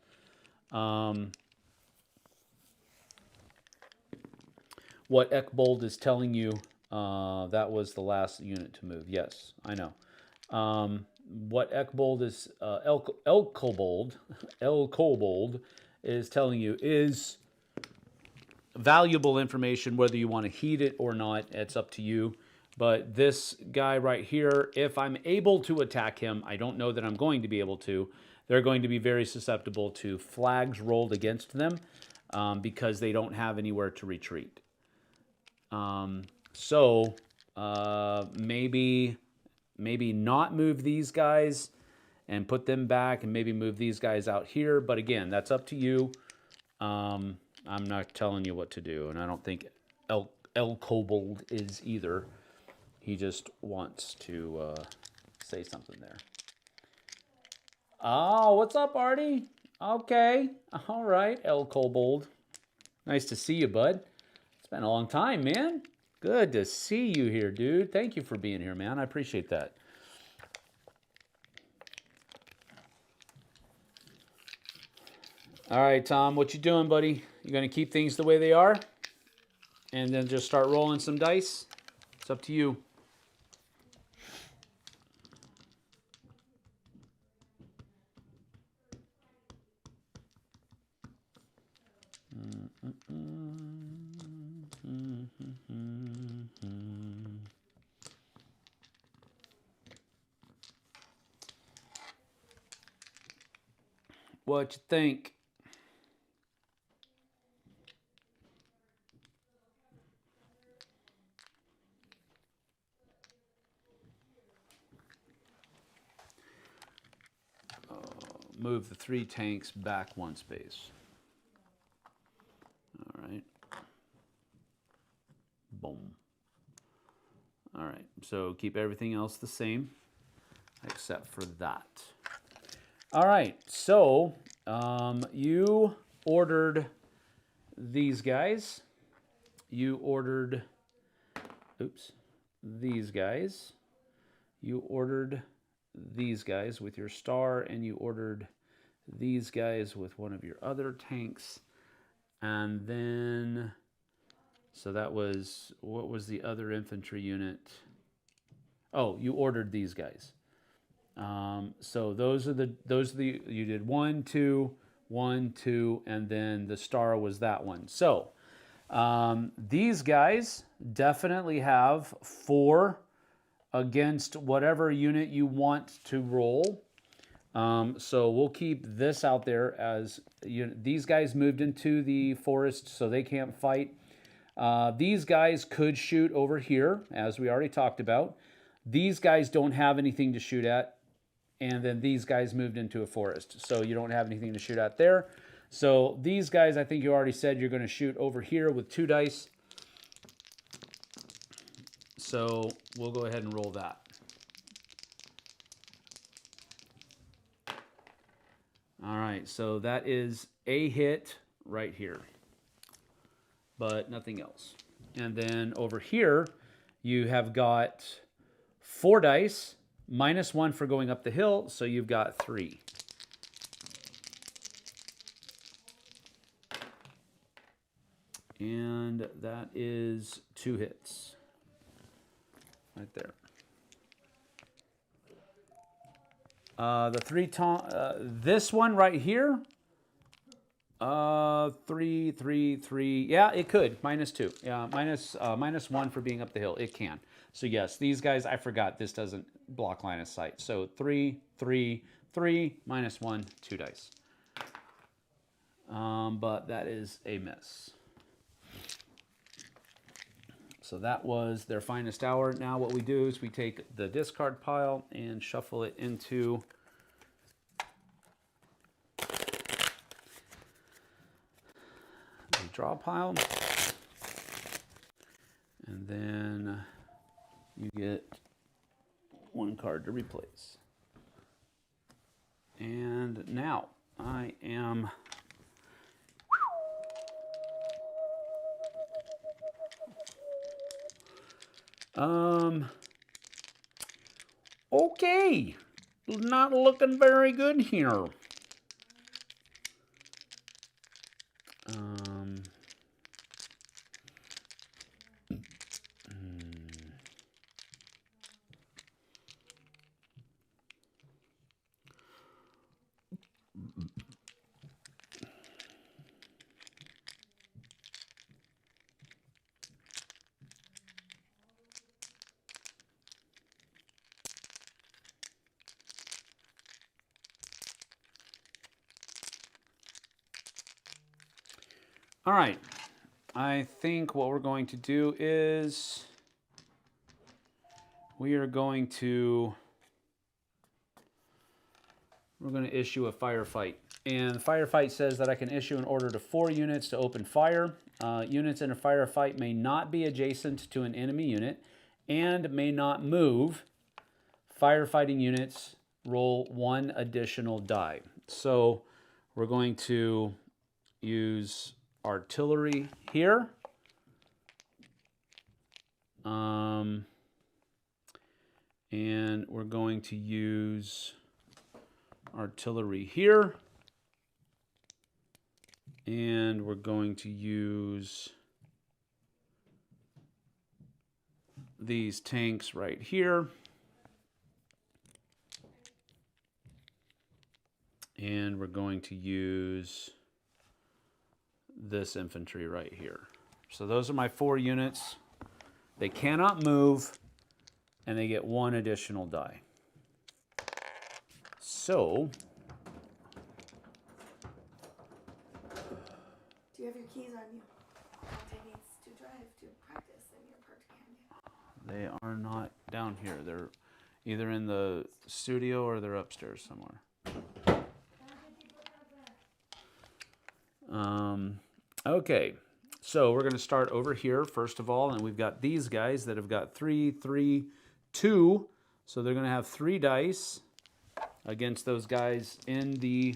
What Ekbold is telling you, that was the last unit to move. Yes, I know. What Ekbold is, El Kobold is telling you is valuable information, whether you want to heed it or not. It's up to you. But this guy right here, if I'm able to attack him, I don't know that I'm going to be able to. They're going to be very susceptible to flags rolled against them. because they don't have anywhere to retreat. So maybe not move these guys and put them back, and maybe move these guys out here. But again, that's up to you. I'm not telling you what to do, and I don't think El Kobold is either. He just wants to say something there. Oh, what's up, Artie? Okay, all right, El Kobold. Nice to see you, bud. It's been a long time, man. Good to see you here, dude. Thank you for being here, man. I appreciate that. All right, Tom, what you doing, buddy? You gonna keep things the way they are? And then just start rolling some dice? It's up to you. What you think? Move the 3 tanks back 1 space. All right. Boom. All right, so keep everything else the same except for that. All right, so you ordered these guys. You ordered, oops, these guys. You ordered these guys with your star, and you ordered these guys with one of your other tanks. And then, so that was, what was the other infantry unit? Oh, you ordered these guys. So those are the, you did 1, 2, 1, 2, and then the star was that one. So these guys definitely have 4 against whatever unit you want to roll. So we'll keep this out there as these guys moved into the forest, so they can't fight. These guys could shoot over here, as we already talked about. These guys don't have anything to shoot at, and then these guys moved into a forest, so you don't have anything to shoot at there. So these guys, I think you already said you're going to shoot over here with 2 dice. So we'll go ahead and roll that. All right, so that is a hit right here, but nothing else. And then over here, you have got 4 dice, -1 for going up the hill, so you've got 3. And that is 2 hits. Right there. This one right here, 3, 3, 3. Yeah, it could. -2. Yeah, -1 for being up the hill. It can. So yes, these guys, I forgot, this doesn't block line of sight. So 3, 3, 3, -1, 2 dice. But that is a miss. So that was their finest hour. Now what we do is we take the discard pile and shuffle it into the draw pile. And then you get 1 card to replace. And now I am okay, not looking very good here. All right. I think what we're going to do is we're going to issue a firefight. And the firefight says that I can issue an order to 4 units to open fire. Units in a firefight may not be adjacent to an enemy unit and may not move. Firefighting units roll 1 additional die. So we're going to use artillery here. And we're going to use artillery here. And we're going to use these tanks right here. And we're going to use this infantry right here. So those are my 4 units. They cannot move, and they get 1 additional die. So, do you have your keys on you? Dante needs to drive to practice in your parked can. They are not down here. They're either in the studio or they're upstairs somewhere. Okay, so we're going to start over here first of all, and we've got these guys that have got 3, 3, 2. So they're going to have 3 dice against those guys in the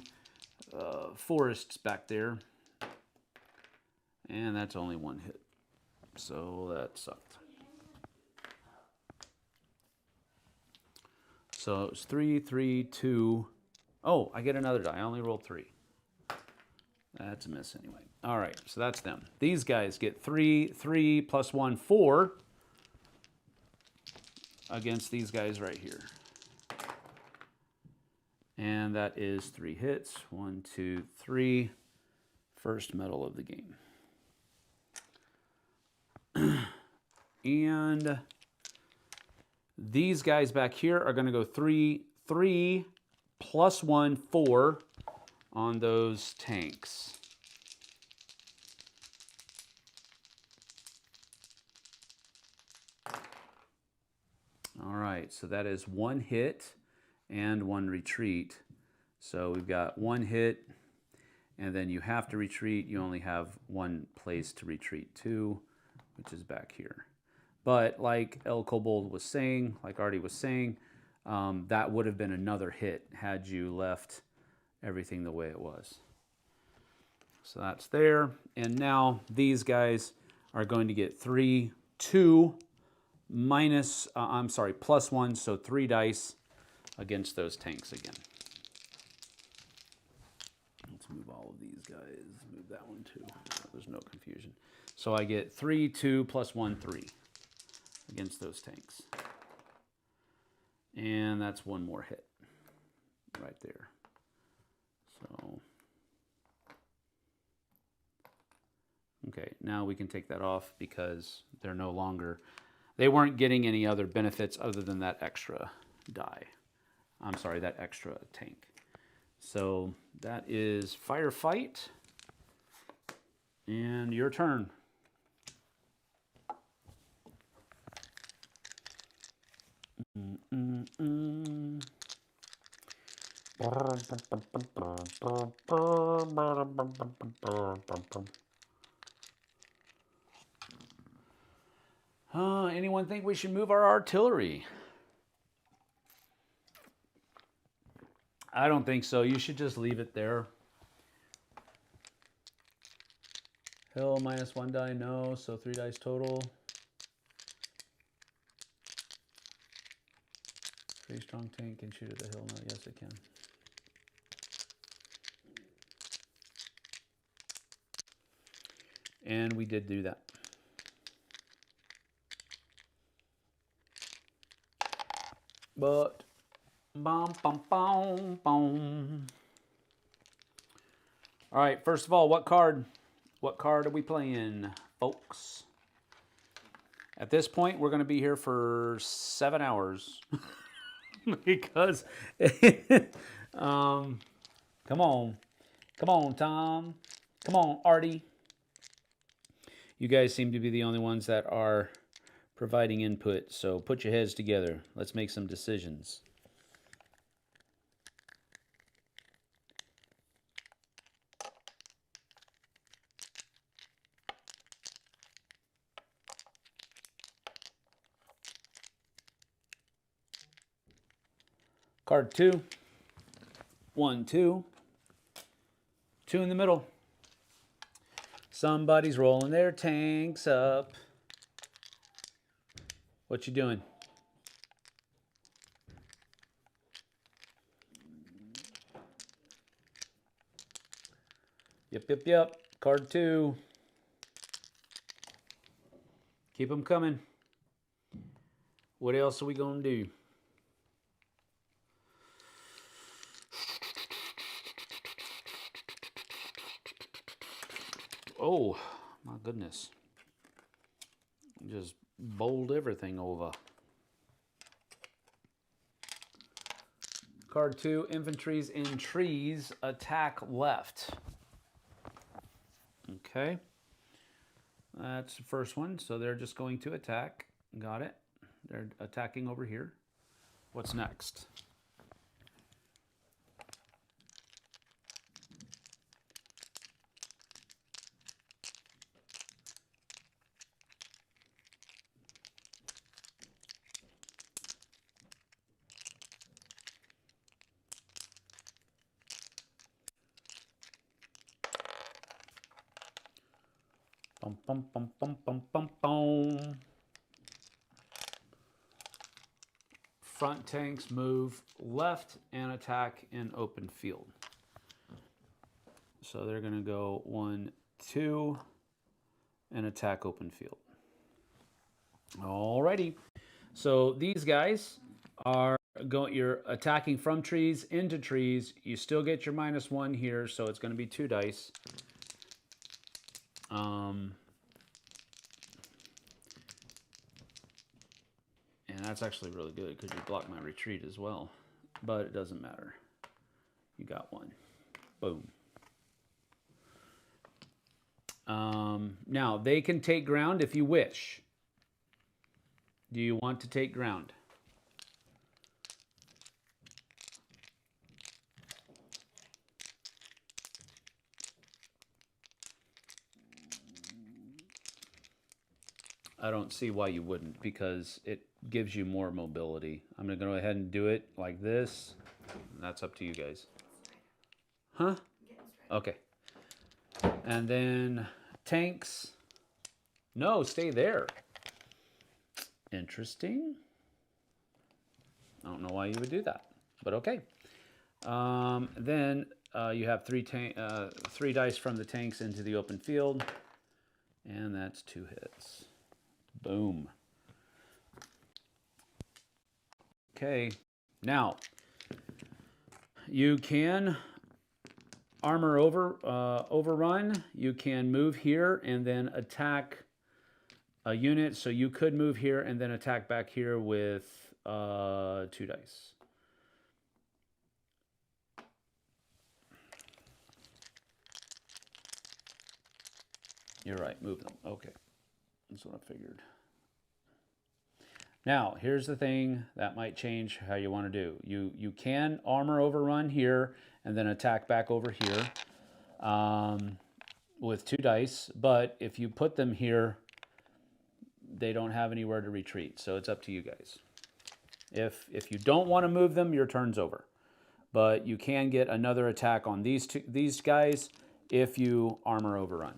forests back there. And that's only 1 hit. So that sucked. So it's 3, 3, 2. Oh, I get another die. I only rolled 3. That's a miss anyway. All right, so that's them. These guys get 3, 3 plus 1, 4 against these guys right here. And that is 3 hits. 1, 2, 3. First medal of the game. And these guys back here are going to go 3, 3 plus 1, 4 on those tanks. All right, so that is 1 hit and 1 retreat. So we've got 1 hit, and then you have to retreat. You only have 1 place to retreat to, which is back here. But like El Kobold was saying, like Artie was saying, that would have been another hit had you left everything the way it was. So that's there. And now these guys are going to get 3, 2 minus, plus 1, so 3 dice against those tanks again. Let's move all of these guys. Move that one too. There's no confusion. So I get 3, 2 plus 1, 3 against those tanks. And that's 1 more hit right there. So, okay, now we can take that off because they're no longer, they weren't getting any other benefits other than that extra die. I'm sorry, that extra tank. So that is Firefight. And your turn. Anyone think we should move our artillery? I don't think so. You should just leave it there. Hill minus 1 die, no. So 3 dice total. 3 strong tank can shoot at the hill. No, yes, it can. And we did do that. But, bum, bum, bum, bum. All right, first of all, what card? What card are we playing, folks? At this point, we're going to be here for 7 hours. Because, come on. Come on, Tom. Come on, Artie. You guys seem to be the only ones that are providing input, so put your heads together. Let's make some decisions. Card 2. 1, 2. 2 in the middle. Somebody's rolling their tanks up. What you doing? Yep. Card 2. Keep them coming. What else are we going to do? Oh, my goodness. Just bowled everything over. Card 2, infantries in trees, attack left. Okay. That's the first one, so they're just going to attack. Got it. They're attacking over here. What's next? Bum, bum, bum, bum, bum, bum, bum. Front tanks move left and attack in open field. So they're going to go 1, 2, and attack open field. Alrighty. So these guys are going. You're attacking from trees into trees. You still get your -1 here, so it's going to be 2 dice. And that's actually really good because you block my retreat as well. But it doesn't matter. You got 1. Boom. Now, they can take ground if you wish. Do you want to take ground? I don't see why you wouldn't, because it gives you more mobility. I'm going to go ahead and do it like this. That's up to you guys. Huh? Okay. And then tanks. No, stay there. Interesting. I don't know why you would do that, but okay. Then you have 3 dice from the tanks into the open field, and that's 2 hits. Boom. Okay, now you can armor overrun. You can move here and then attack a unit. So you could move here and then attack back here with 2 dice. You're right, move them. Okay, that's what I figured. Now, here's the thing that might change how you want to do. You can armor overrun here and then attack back over here with 2 dice. But if you put them here, they don't have anywhere to retreat. So it's up to you guys. If you don't want to move them, your turn's over. But you can get another attack on these guys if you armor overrun.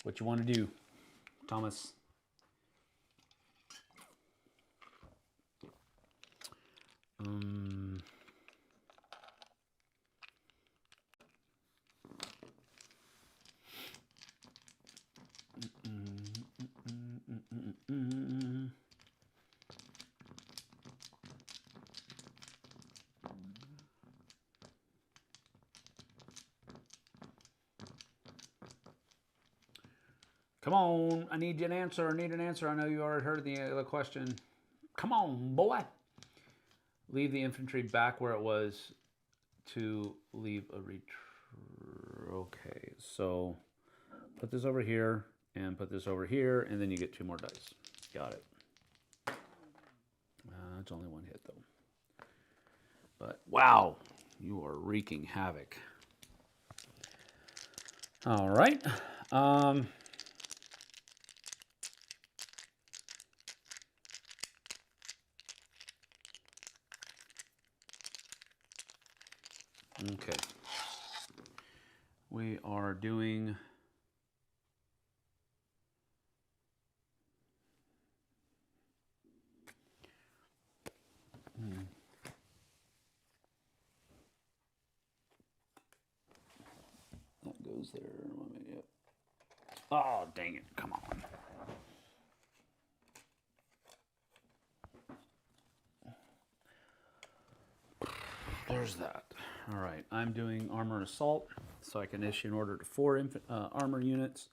What you want to do, Thomas? Come on, I need an answer. I need an answer. I know you already heard the question. Come on, boy. Leave the infantry back where it was to leave a okay, so put this over here and put this over here, and then you get 2 more dice. Got it. It's only 1 hit, though. But, wow, you are wreaking havoc. All right. Okay. We are doing... That goes there. Yep. Oh, dang it. Come on. There's that. All right. I'm doing armor and assault, so I can issue an order to 4 armor units.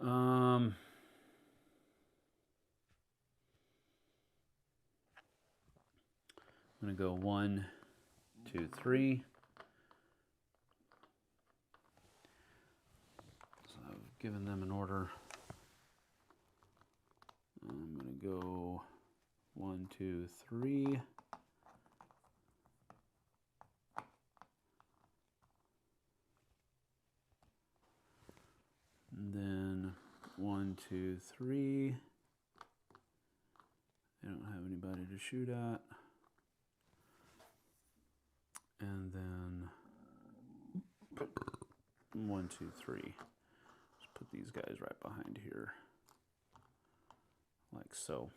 I'm going to go 1, 2, 3. So I've given them an order. I'm going to go 1, 2, 3. And then 1, 2, 3. I don't have anybody to shoot at. And then 1, 2, 3. Just put these guys right behind here, like so.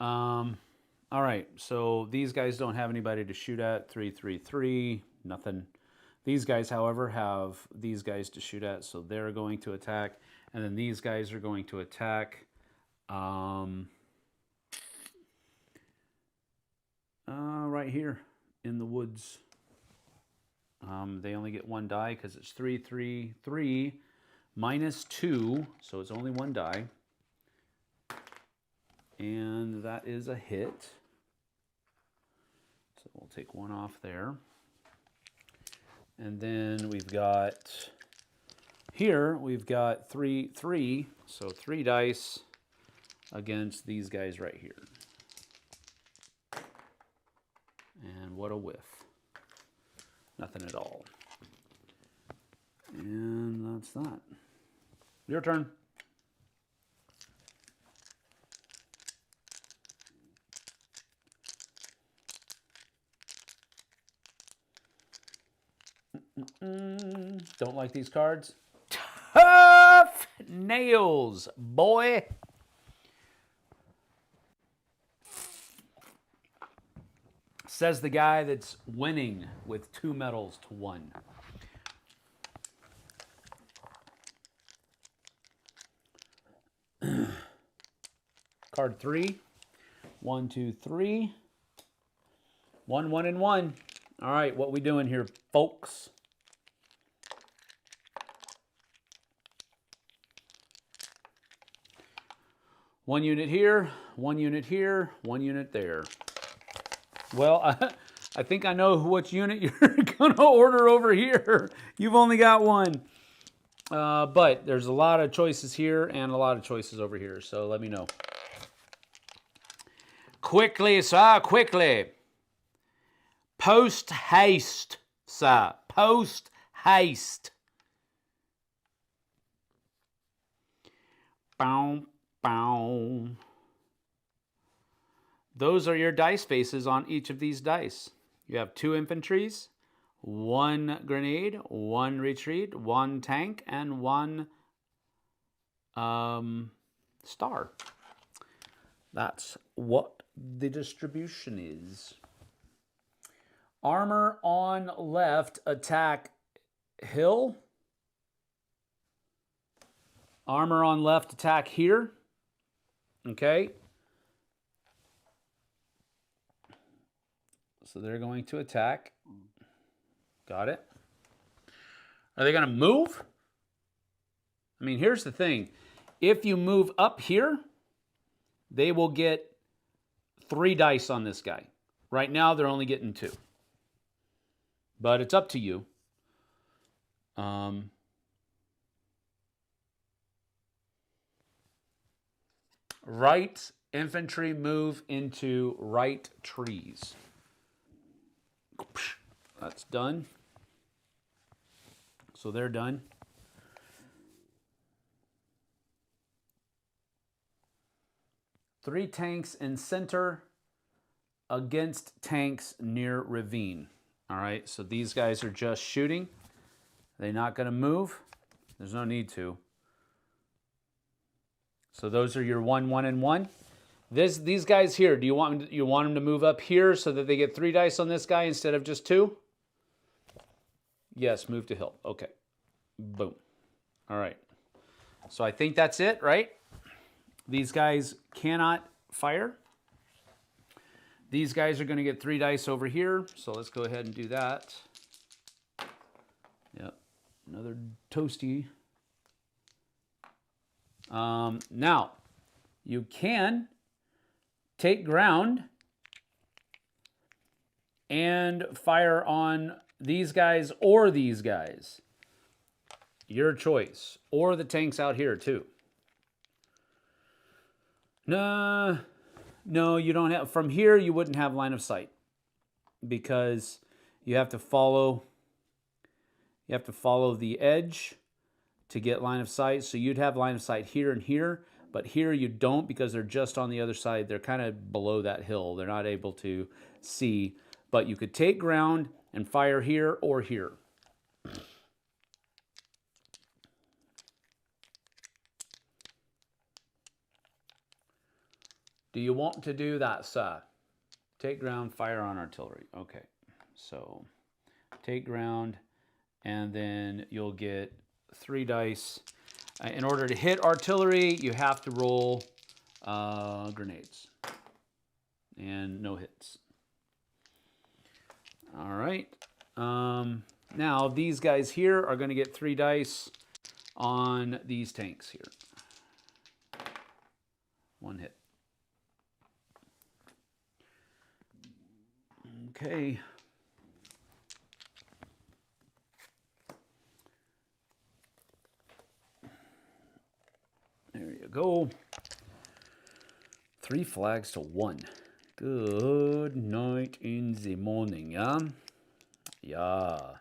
All right, so these guys don't have anybody to shoot at. 3, 3, 3, nothing. These guys, however, have these guys to shoot at, so they're going to attack. And then these guys are going to attack. Right here in the woods. They only get 1 die because it's 3, 3, 3 minus 2, so it's only 1 die. And that is a hit. So we'll take 1 off there. And then we've got here, we've got 3, 3, so 3 dice against these guys right here. And what a whiff. Nothing at all. And that's that. Your turn. Don't like these cards? Tough nails, boy. Says the guy that's winning with 2 medals to 1. Card 3. 1, 2, 3. 1, 1, and 1. All right, what we doing here, folks? One unit here, 1 unit here, 1 unit there. Well, I think I know which unit you're going to order over here. You've only got 1. But there's a lot of choices here and a lot of choices over here, so let me know. Quickly, sir, quickly. Post haste, sir. Post haste. Bow, bow. Those are your dice faces on each of these dice. You have 2 infantries, 1 grenade, 1 retreat, 1 tank, and 1 star. That's what the distribution is. Armor on left, attack hill. Armor on left, attack here. Okay. So they're going to attack. Got it. Are they going to move? I mean, here's the thing. If you move up here, they will get 3 dice on this guy. Right now, they're only getting 2. But it's up to you. Right infantry move into right trees. That's done. So they're done. Three tanks in center against tanks near ravine. All right, so these guys are just shooting. They're not going to move. There's no need to. So those are your 1, 1, and 1. These guys here, do you want them to move up here so that they get 3 dice on this guy instead of just 2? Yes, move to hill. Okay. Boom. All right. So I think that's it, right? These guys cannot fire. These guys are going to get 3 dice over here. So let's go ahead and do that. Yep. Another toasty. Now, you can take ground and fire on these guys or these guys. Your choice. Or the tanks out here too. No, you don't have. From here, you wouldn't have line of sight because you have to follow. You have to follow the edge to get line of sight. So you'd have line of sight here and here, but here you don't because they're just on the other side. They're kind of below that hill. They're not able to see, but you could take ground and fire here or here. Do you want to do that, sir? Take ground, fire on artillery. Okay, so take ground, and then you'll get 3 dice. In order to hit artillery, you have to roll grenades. And no hits. All right. Now, these guys here are going to get 3 dice on these tanks here. 1 hit. Okay. There you go. 3 flags to 1. Good night in the morning, yeah? Yeah.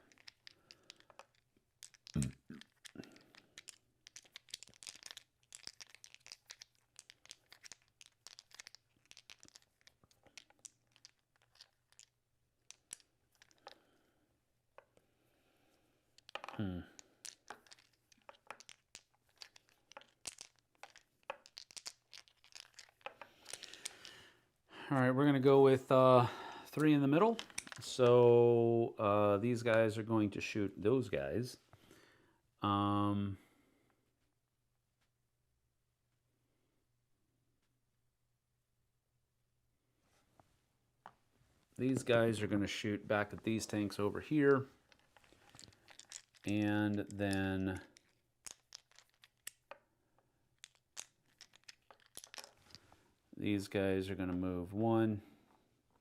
All right, we're going to go with 3 in the middle. So these guys are going to shoot those guys. These guys are going to shoot back at these tanks over here. And then these guys are going to move 1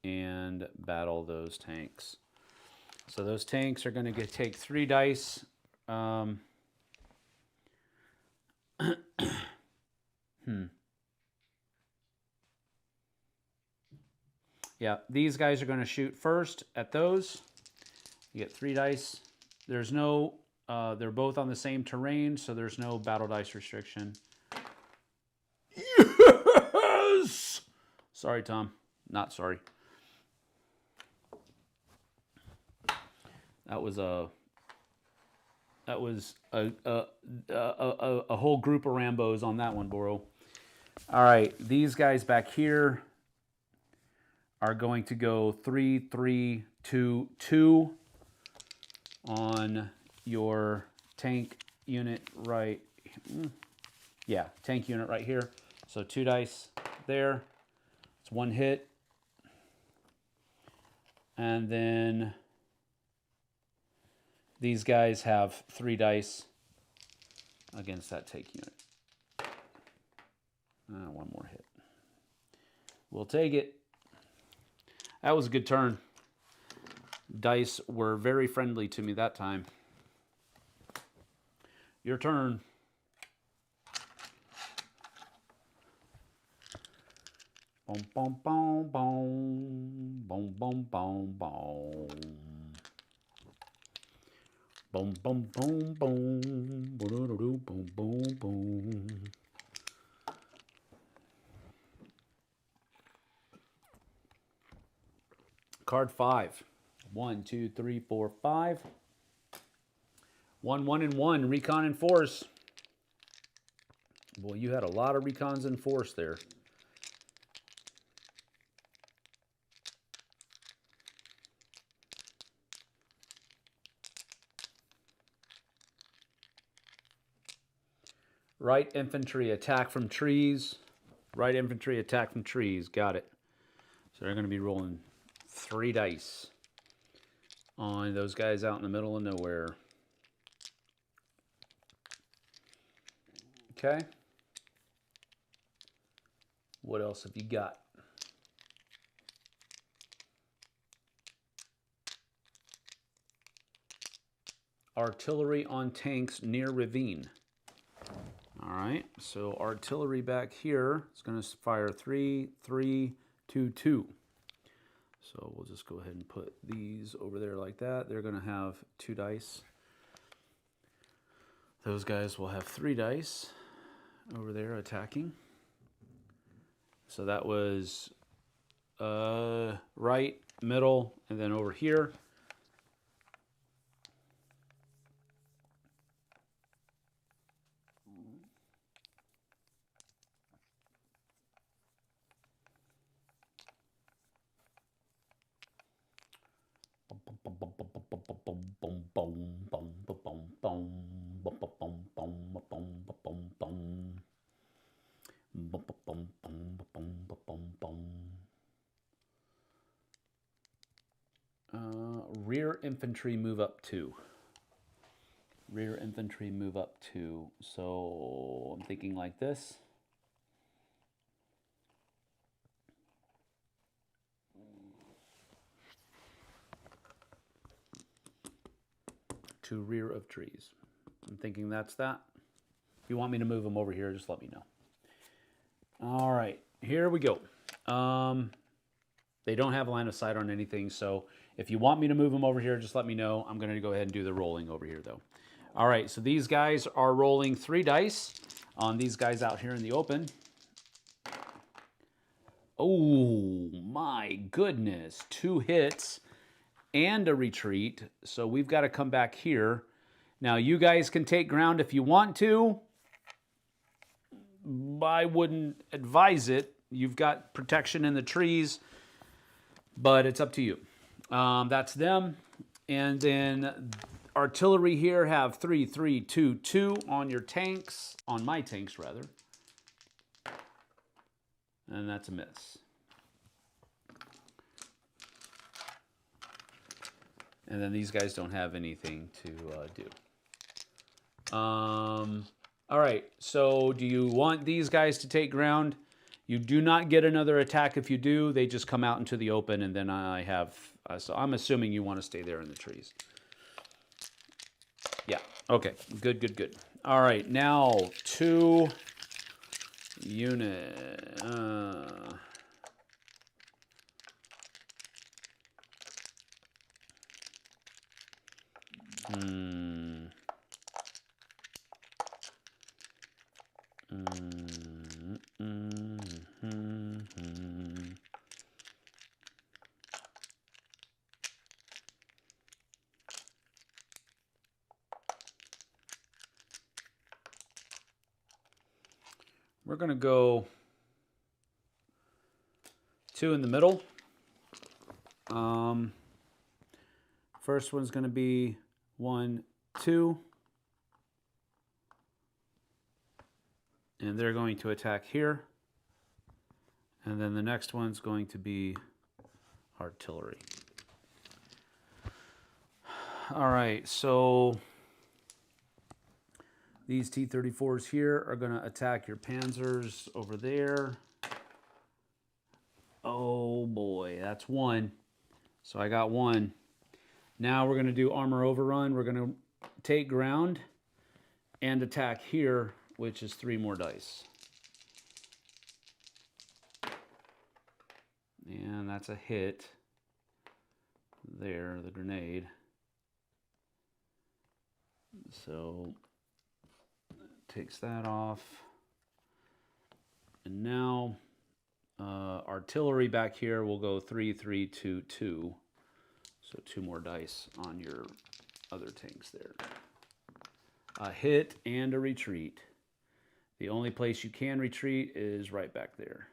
and battle those tanks. So those tanks are going to take 3 dice. Yeah, these guys are going to shoot first at those. You get 3 dice. There's no, they're both on the same terrain, so there's no battle dice restriction. Yes! Sorry, Tom. Not sorry. That was a whole group of Rambos on that one, Boro. All right, these guys back here are going to go 3, 3, 2, 2 on your tank unit right. Yeah, tank unit right here. So 2 dice there. It's 1 hit. And then these guys have 3 dice against that take unit. One more hit. We'll take it. That was a good turn. Dice were very friendly to me that time. Your turn. Boom, boom, boom, boom. Boom, boom, boom, boom. Boom, boom, boom, boom. Boom, boom, boom. Card 5. 1, 2, 3, 4, 5. 1, 1, and 1. Recon and Force. Boy, you had a lot of recons and Force there. Right infantry attack from trees. Right infantry attack from trees. Got it. So they're going to be rolling 3 dice on those guys out in the middle of nowhere. Okay. What else have you got? Artillery on tanks near ravine. All right, so artillery back here is going to fire 3, 3, 2, 2. So we'll just go ahead and put these over there like that. They're going to have 2 dice. Those guys will have 3 dice over there attacking. So that was right, middle, and then over here. Rear infantry move up 2. Rear infantry move up 2. So I'm thinking like this. To rear of trees. I'm thinking that's that. If you want me to move them over here, just let me know. All right, here we go. They don't have line of sight on anything, so if you want me to move them over here, just let me know. I'm going to go ahead and do the rolling over here, though. All right, so these guys are rolling 3 dice on these guys out here in the open. Oh, my goodness. 2 hits and a retreat, so we've got to come back here. Now, you guys can take ground if you want to. I wouldn't advise it. You've got protection in the trees, but it's up to you. That's them. And then artillery here have 3, 3, 2, 2 on your tanks, on my tanks rather. And that's a miss. And then these guys don't have anything to do. All right, so do you want these guys to take ground? You do not get another attack if you do. They just come out into the open, and then I have... so I'm assuming you want to stay there in the trees. Yeah, okay, good, good, good. All right, now 2 unit... We're going to go 2 in the middle. First one's going to be 1, 2. And they're going to attack here. And then the next one's going to be artillery. All right, so These T-34s here are going to attack your Panzers over there. Oh boy, that's one. So I got one. Now we're going to do armor overrun. We're going to take ground and attack here, which is 3 more dice. And that's a hit. There, the grenade. So takes that off. And now artillery back here will go 3, 3, 2, 2. So 2 more dice on your other tanks there. A hit and a retreat. The only place you can retreat is right back there.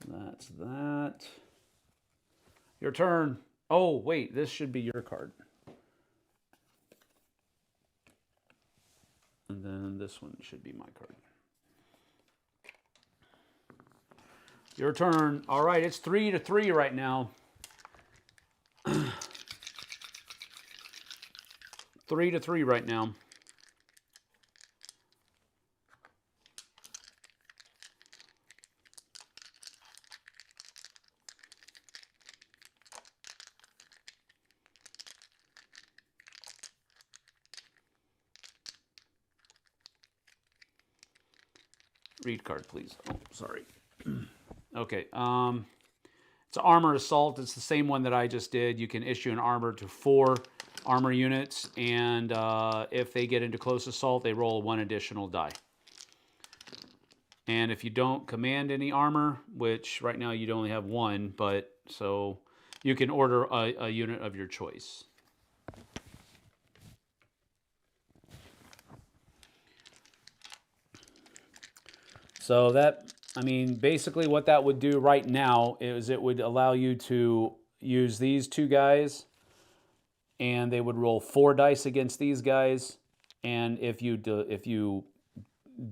That's that. Your turn. Oh, wait, this should be your card. And then this one should be my card. Your turn. All right, it's 3-3 right now. 3-3 right now. Read card, please. Oh, sorry. Okay. It's an armor assault. It's the same one that I just did. You can issue an armor to 4 armor units, and if they get into close assault, they roll 1 additional die. And if you don't command any armor, which right now you'd only have 1, but so you can order a unit of your choice. So that, I mean, basically what that would do right now is it would allow you to use these 2 guys, and they would roll 4 dice against these guys. And if you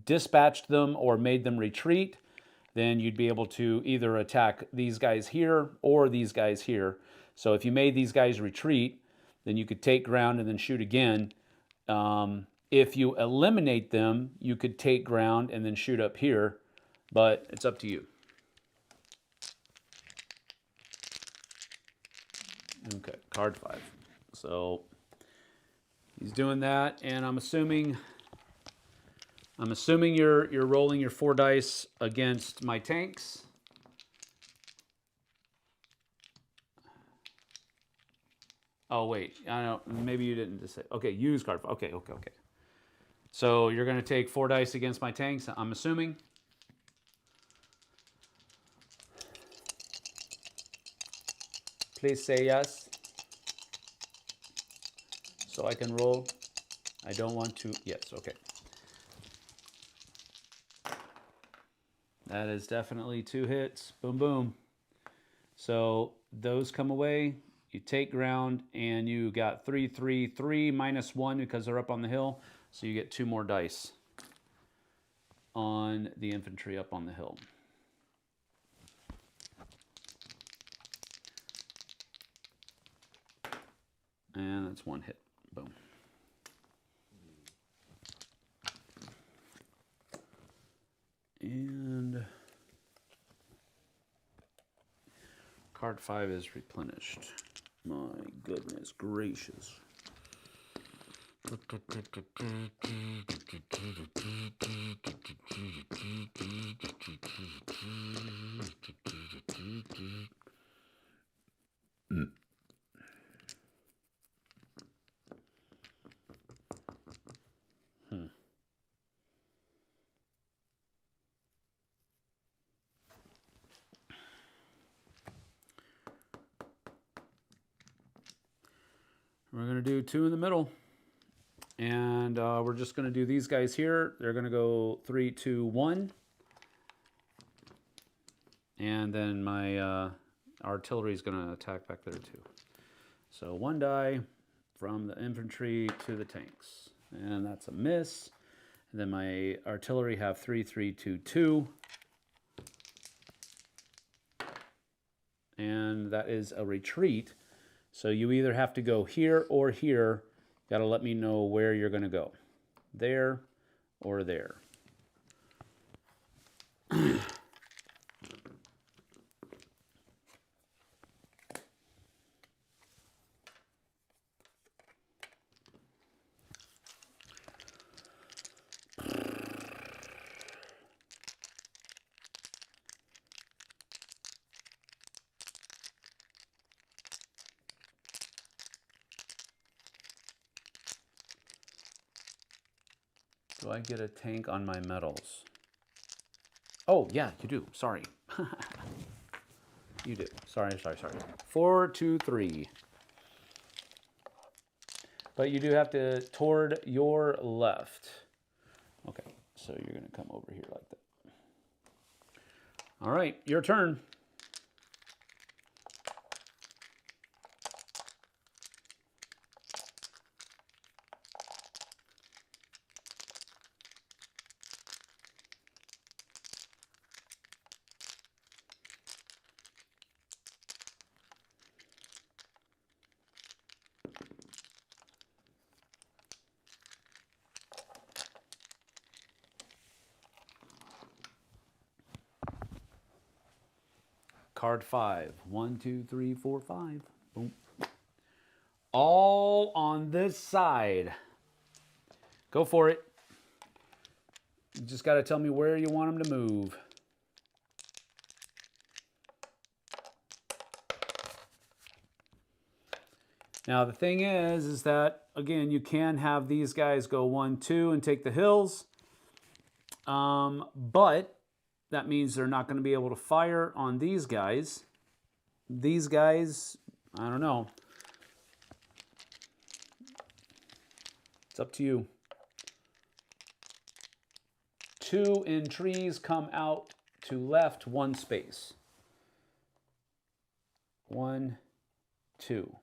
dispatched them or made them retreat, then you'd be able to either attack these guys here or these guys here. So if you made these guys retreat, then you could take ground and then shoot again. If you eliminate them, you could take ground and then shoot up here, but it's up to you. Okay, card 5. So he's doing that, and I'm assuming you're rolling your 4 dice against my tanks. Oh wait, I don't. Maybe you didn't just say. Okay, use card. Okay. So you're going to take 4 dice against my tanks, I'm assuming. Please say yes. So I can roll. I don't want to. Yes, okay. That is definitely 2 hits. Boom, boom. So those come away. You take ground, and you got 3, 3, 3 minus 1 because they're up on the hill. So you get 2 more dice on the infantry up on the hill. And that's 1 hit. Boom. And card 5 is replenished. My goodness gracious. We're going to do 2 in the middle. And we're just going to do these guys here. They're going to go 3, 2, 1. And then my artillery is going to attack back there too. So 1 die from the infantry to the tanks. And that's a miss. And then my artillery have 3, 3, 2, 2. and that is a retreat. So you either have to go here or here. Got to let me know where you're going to go. There or there. Do I get a tank on my metals? Oh, yeah, you do. Sorry. You do. Sorry. 4, 2, 3. But you do have to toward your left. Okay, so you're going to come over here like that. All right, your turn. Card 5. 1, 2, 3, 4, 5. Boom. All on this side. Go for it. You just got to tell me where you want them to move. Now the thing is that, again, you can have these guys go 1, 2 and take the hills. But that means they're not going to be able to fire on these guys. These guys, I don't know. It's up to you. 2 in trees come out to left 1 space. 1, 2.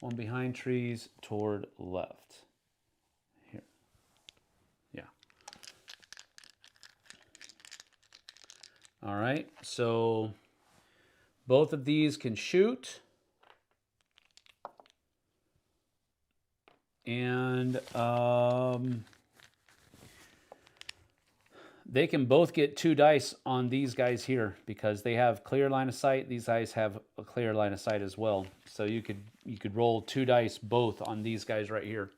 One behind trees toward left. Here. Yeah. All right. So both of these can shoot. And they can both get 2 dice on these guys here because they have clear line of sight. These guys have a clear line of sight as well. So you could roll 2 dice both on these guys right here.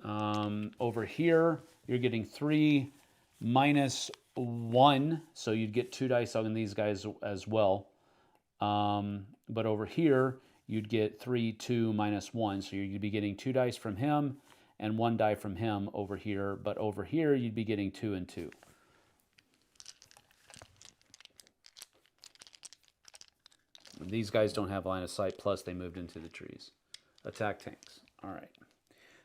Over here, you're getting 3 minus 1. So you'd get 2 dice on these guys as well. But over here, you'd get 3, 2, minus 1. So you'd be getting 2 dice from him and 1 die from him over here. But over here, you'd be getting 2 and 2. These guys don't have line of sight, plus they moved into the trees. Attack tanks. All right.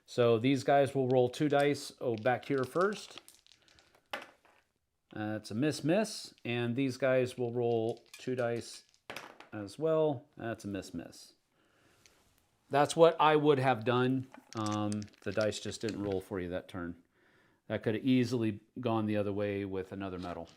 So these guys will roll 2 dice back here first. That's a miss. And these guys will roll 2 dice as well. That's a miss. That's what I would have done. The dice just didn't roll for you that turn. That could have easily gone the other way with another metal.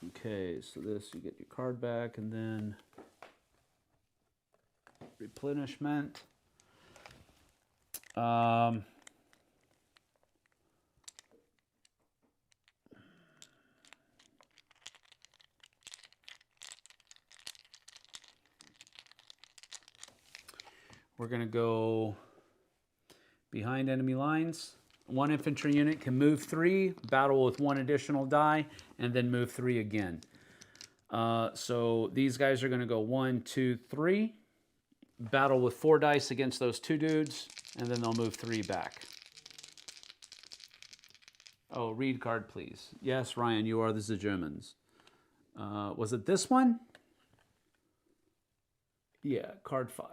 Okay, so this, you get your card back, and then replenishment. We're going to go behind enemy lines. 1 infantry unit can move 3, battle with 1 additional die, and then move 3 again. So these guys are going to go 1, 2, 3, battle with 4 dice against those 2 dudes, and then they'll move 3 back. Oh, read card, please. Yes, Ryan, you are the Germans. Was it this one? Yeah, card 5.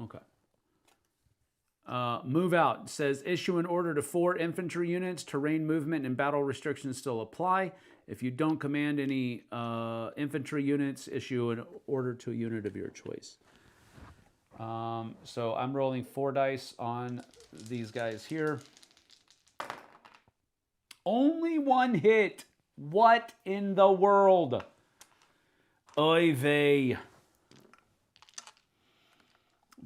Okay. Move out says issue an order to 4 infantry units. Terrain movement and battle restrictions still apply. If you don't command any infantry units, issue an order to a unit of your choice. So I'm rolling 4 dice on these guys here. Only 1 hit. What in the world? Oy vey.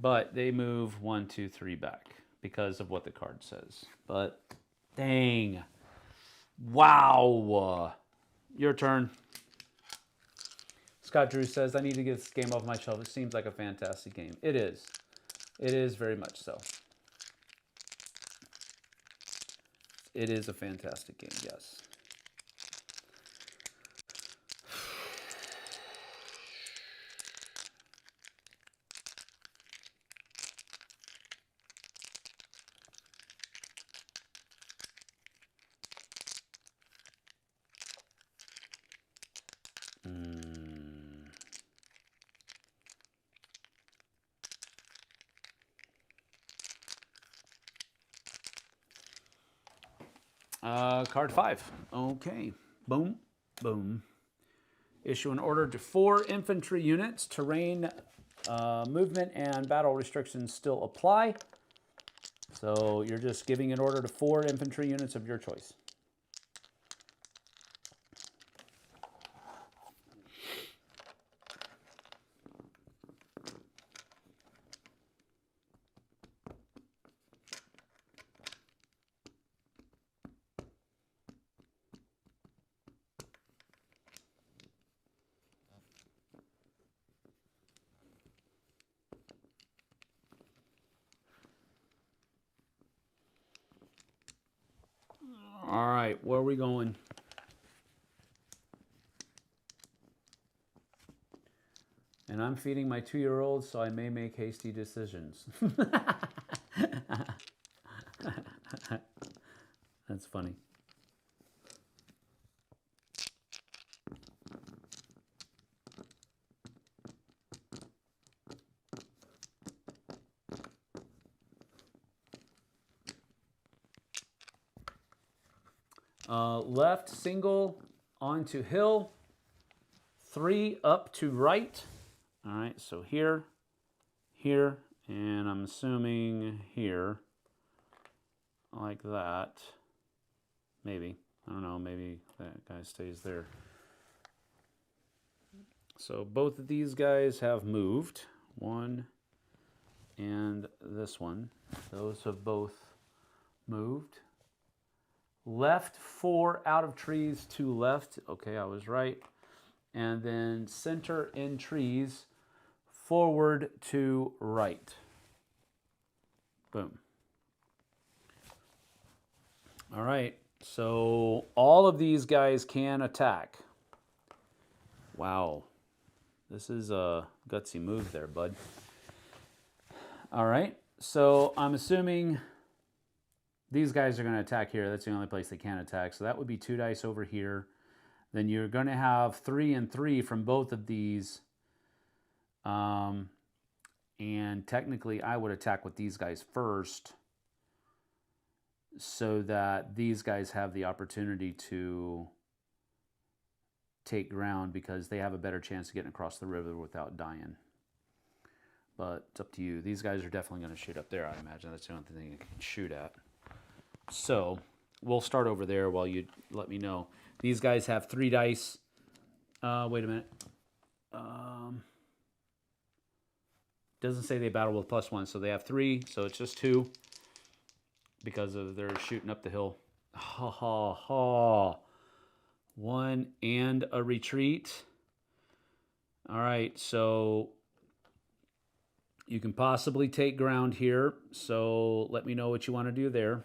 But they move 1, 2, 3 back because of what the card says. But dang. Wow. Your turn. Scott Drew says, I need to get this game off my shelf. It seems like a fantastic game. It is. It is very much so. It is a fantastic game, yes. Card 5. Okay. Boom. Boom. Issue an order to 4 infantry units. Terrain, movement, and battle restrictions still apply. So you're just giving an order to 4 infantry units of your choice. All right, where are we going? And I'm feeding my 2-year-old, so I may make hasty decisions. That's funny. Left single onto hill, 3 up to right. All right, so here, here, and I'm assuming here, like that. Maybe, I don't know, maybe that guy stays there. So both of these guys have moved. 1 and this one. Those have both moved. Left 4 out of trees to left. Okay, I was right. And then center in trees, forward to right. Boom. All right, so all of these guys can attack. Wow. This is a gutsy move there, bud. All right, so I'm assuming these guys are going to attack here. That's the only place they can attack. So that would be 2 dice over here. Then you're going to have 3 and 3 from both of these. And technically, I would attack with these guys first so that these guys have the opportunity to take ground because they have a better chance of getting across the river without dying. But it's up to you. These guys are definitely going to shoot up there, I imagine. That's the only thing you can shoot at. So we'll start over there while you let me know. These guys have 3 dice. Wait a minute. Doesn't say they battle with +1, so they have 3. So it's just 2 because of they're shooting up the hill. Ha ha ha. 1 and a retreat. All right, so you can possibly take ground here. So let me know what you want to do there.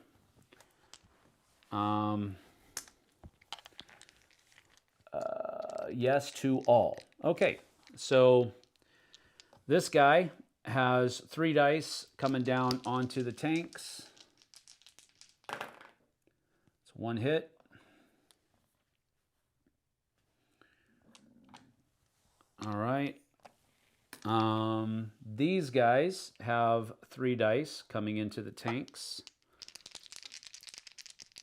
Yes to all. Okay, so this guy has 3 dice coming down onto the tanks. It's 1 hit. All right. These guys have 3 dice coming into the tanks.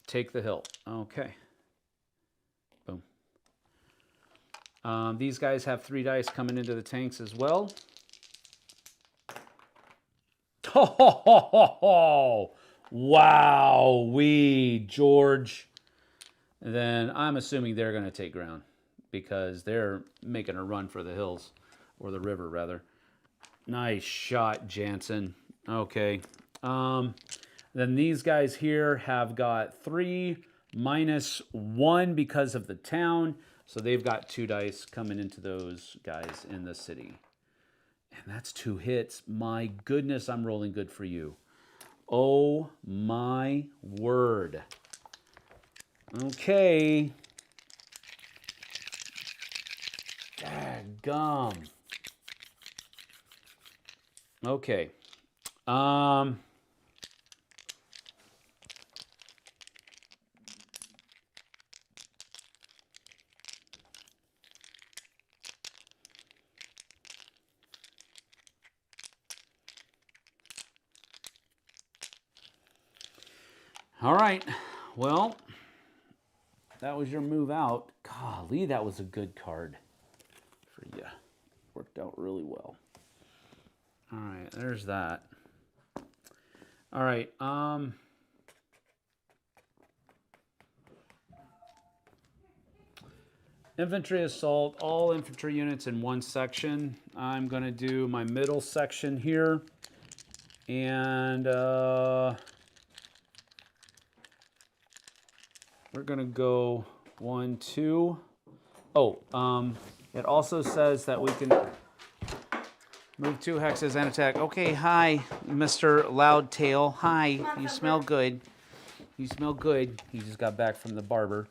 Take the hill. Okay. Boom. These guys have 3 dice coming into the tanks as well. Oh, wow-wee, George. And then I'm assuming they're going to take ground because they're making a run for the hills, or the river, rather. Nice shot, Jansen. Okay. Then these guys here have got 3 -1 because of the town. So they've got 2 dice coming into those guys in the city. And that's 2 hits. My goodness, I'm rolling good for you. Oh my word. Okay. Daggum. Okay. All right. Well, that was your move out. Golly, that was a good card for you. Worked out really well. All right, there's that. All right. Infantry assault, all infantry units in one section. I'm going to do my middle section here. And we're going to go 1, 2. Oh, it also says that we can move 2 hexes and attack. Okay, hi, Mr. Loudtail. Hi, you smell good. You smell good. He just got back from the barber.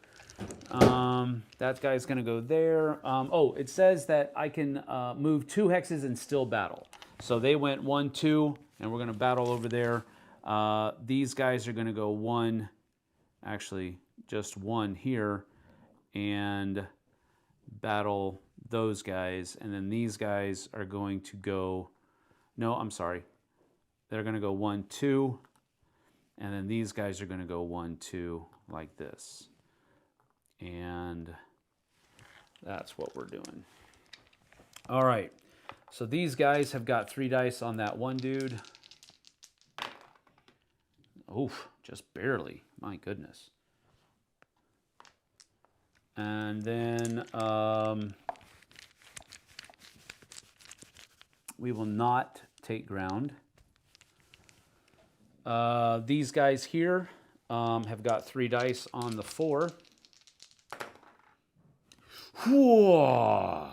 That guy's going to go there. Oh, it says that I can move 2 hexes and still battle. So they went 1, 2, and we're going to battle over there. These guys are going to go 1, actually just 1 here, and battle those guys. And then these guys are going to go, no, I'm sorry. They're going to go 1, 2, and then these guys are going to go 1, 2 like this. And that's what we're doing. All right. So these guys have got 3 dice on that one dude. Oof, just barely. My goodness. And then we will not take ground. These guys here have got 3 dice on the 4. Whoa.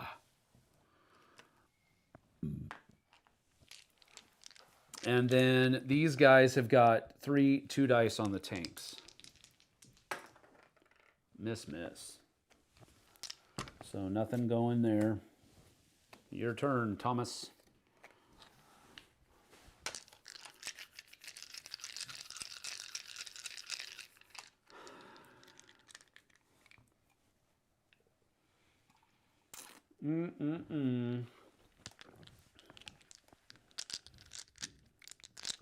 And then these guys have got 2 dice on the tanks. Miss. So nothing going there. Your turn, Thomas.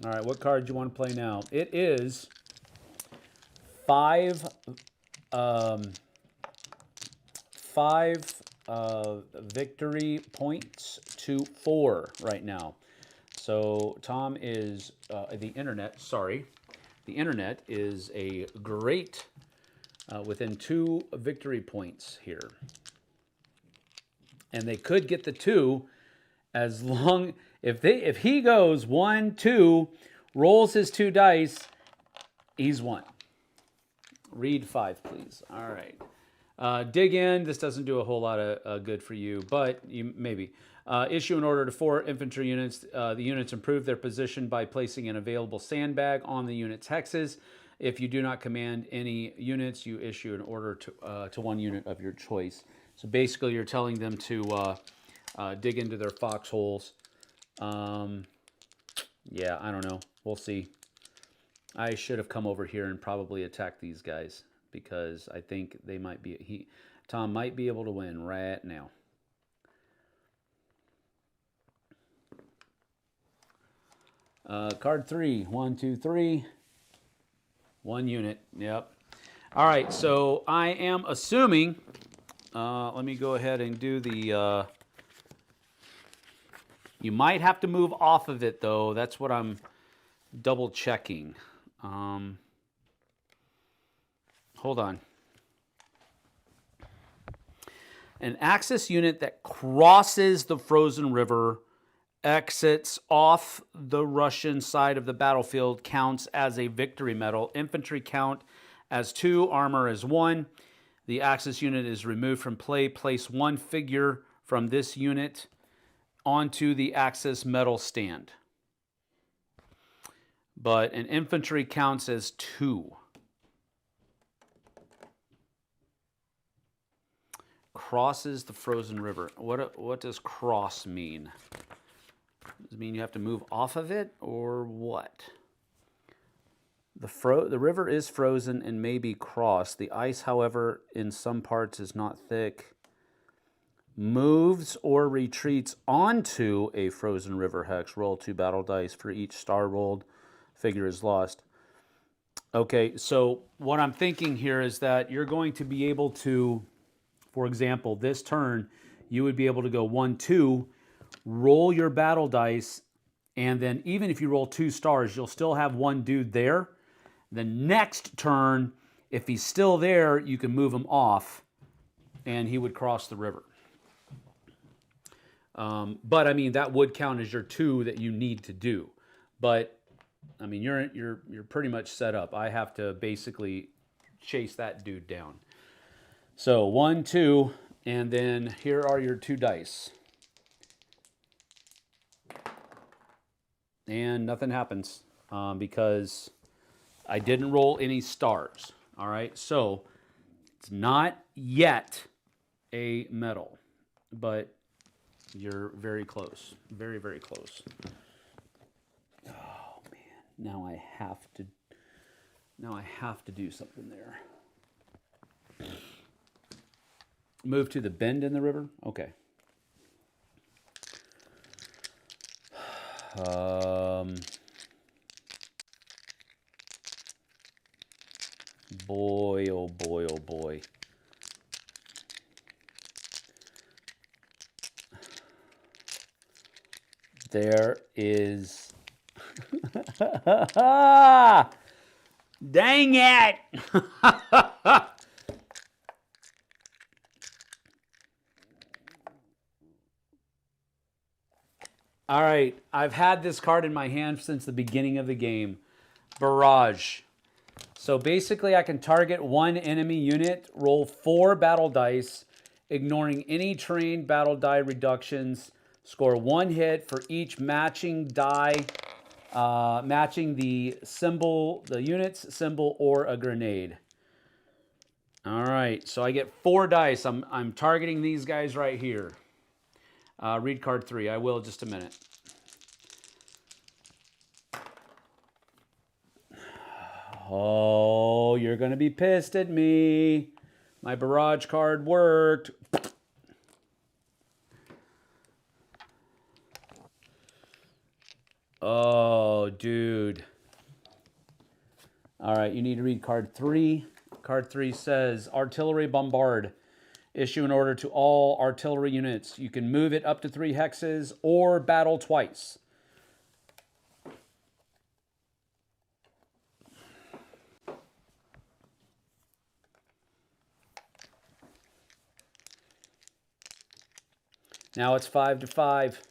All right, what card do you want to play now? It is 5 victory points to 4 right now. So Tom is the internet is a great within 2 victory points here. And they could get the 2 as long if he goes 1, 2, rolls his 2 dice, he's won. Read 5, please. All right. Dig in. This doesn't do a whole lot of good for you, but you maybe. Issue an order to 4 infantry units. The units improve their position by placing an available sandbag on the unit's hexes. If you do not command any units, you issue an order to 1 unit of your choice. So basically, you're telling them to dig into their foxholes. Yeah, I don't know. We'll see. I should have come over here and probably attacked these guys because I think they might be. Tom might be able to win right now. Card 3. 1, 2, 3. 1 unit. Yep. All right, so I am assuming, let me go ahead and do the, you might have to move off of it, though. That's what I'm double checking. Hold on. An Axis unit that crosses the frozen river, exits off the Russian side of the battlefield, counts as a victory medal. Infantry count as 2, armor as 1. The Axis unit is removed from play. Place 1 figure from this unit onto the Axis medal stand. But an infantry counts as 2. Crosses the frozen river. What does cross mean? Does it mean you have to move off of it, or what? The river is frozen and may be crossed. The ice, however, in some parts is not thick. Moves or retreats onto a frozen river hex. Roll 2 battle dice. For each star rolled, figure is lost. Okay, so what I'm thinking here is that you're going to be able to, for example, this turn, you would be able to go 1, 2, roll your battle dice, and then even if you roll 2 stars, you'll still have 1 dude there. The next turn, if he's still there, you can move him off, and he would cross the river. But I mean, that would count as your 2 that you need to do. But I mean, you're pretty much set up. I have to basically chase that dude down. So 1, 2, and then here are your 2 dice. And nothing happens because I didn't roll any stars. All right, so it's not yet a medal, but you're very close. Very, very close. Oh man, now I have to do something there. Move to the bend in the river? Okay. Boy, oh boy, oh boy. There is... Dang it! All right, I've had this card in my hand since the beginning of the game. Barrage. So basically I can target 1 enemy unit, roll 4 battle dice, ignoring any trained battle die reductions, score 1 hit for each matching die, matching the symbol, the unit's symbol, or a grenade. All right, so I get 4 dice. I'm targeting these guys right here. Read card 3. I will just a minute. Oh, you're going to be pissed at me. My barrage card worked. Oh, dude. All right, you need to read card 3. Card 3 says, Artillery Bombard. Issue an order to all artillery units. You can move it up to 3 hexes or battle twice. Now it's 5 to 5.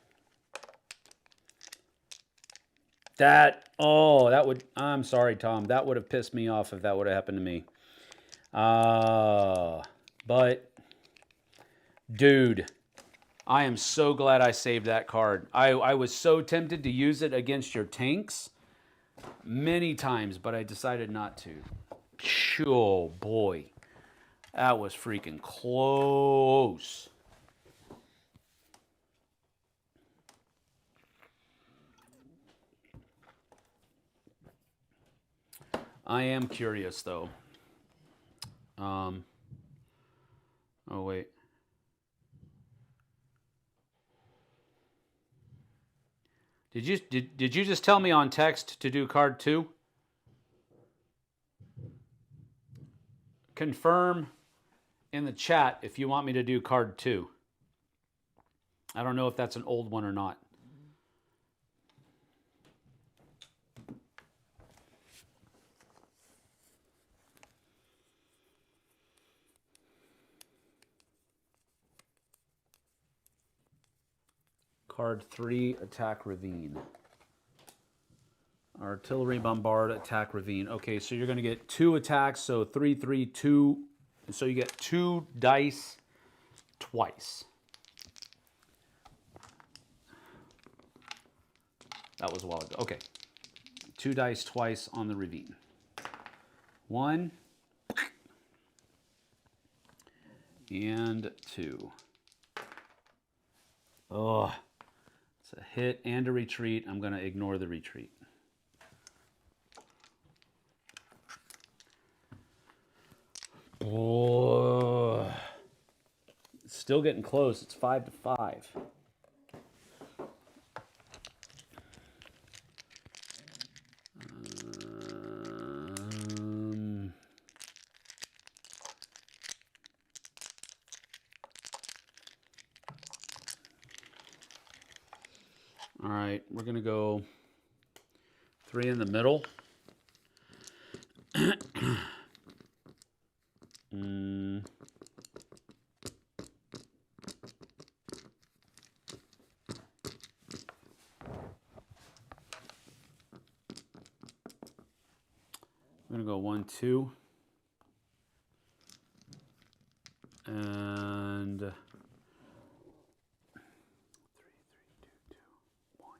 I'm sorry, Tom. That would have pissed me off if that would have happened to me. But, dude, I am so glad I saved that card. I was so tempted to use it against your tanks many times, but I decided not to. Oh, boy. That was freaking close. I am curious, though. Oh, wait. Did you just tell me on text to do card 2? Confirm in the chat if you want me to do card 2. I don't know if that's an old one or not. Card 3, attack ravine. Artillery bombard, attack ravine. Okay, so you're going to get 2 attacks, so 3, 3, 2. So you get 2 dice twice. That was a while ago. Okay. 2 dice twice on the ravine. 1 and 2. Oh, it's a hit and a retreat. I'm going to ignore the retreat. Oh, it's still getting close. It's 5-5. All right, we're going to go 3 in the middle. I'm going to go 1, 2. And 3, 3, 2, 2, 1.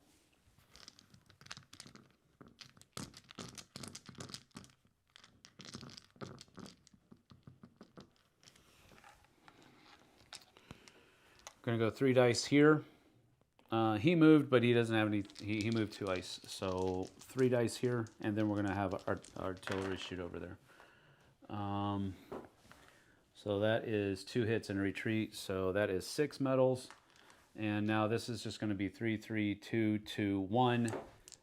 Going to go 3 dice here. He moved, but he doesn't have any. He moved 2 ice, so 3 dice here, and then we're going to have our artillery shoot over there. So that is 2 hits and a retreat. So that is 6 medals, and now this is just going to be 3, 3, 2, 2, 1.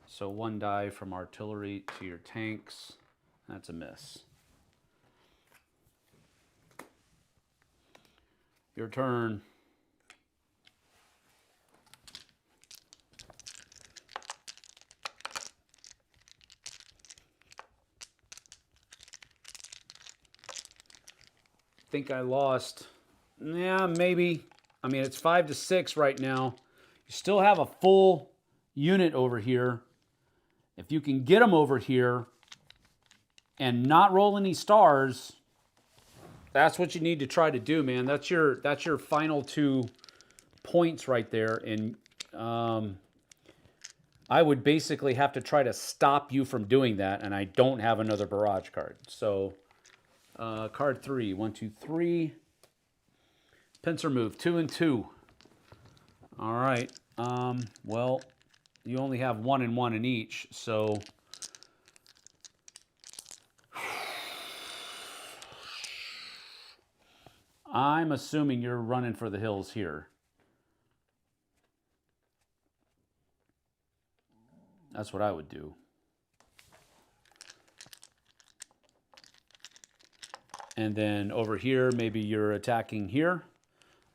So 1 die from artillery to your tanks. That's a miss. Your turn. Think I lost. Yeah, maybe. I mean, it's 5-6 right now. You still have a full unit over here. If you can get them over here and not roll any stars, that's what you need to try to do, man. That's your final 2 points right there. And I would basically have to try to stop you from doing that, and I don't have another barrage card. So card 3, 1, 2, 3. Pincer move 2 and 2. All right. Well, you only have 1 and 1 in each, so I'm assuming you're running for the hills here. That's what I would do. And then over here, maybe you're attacking here.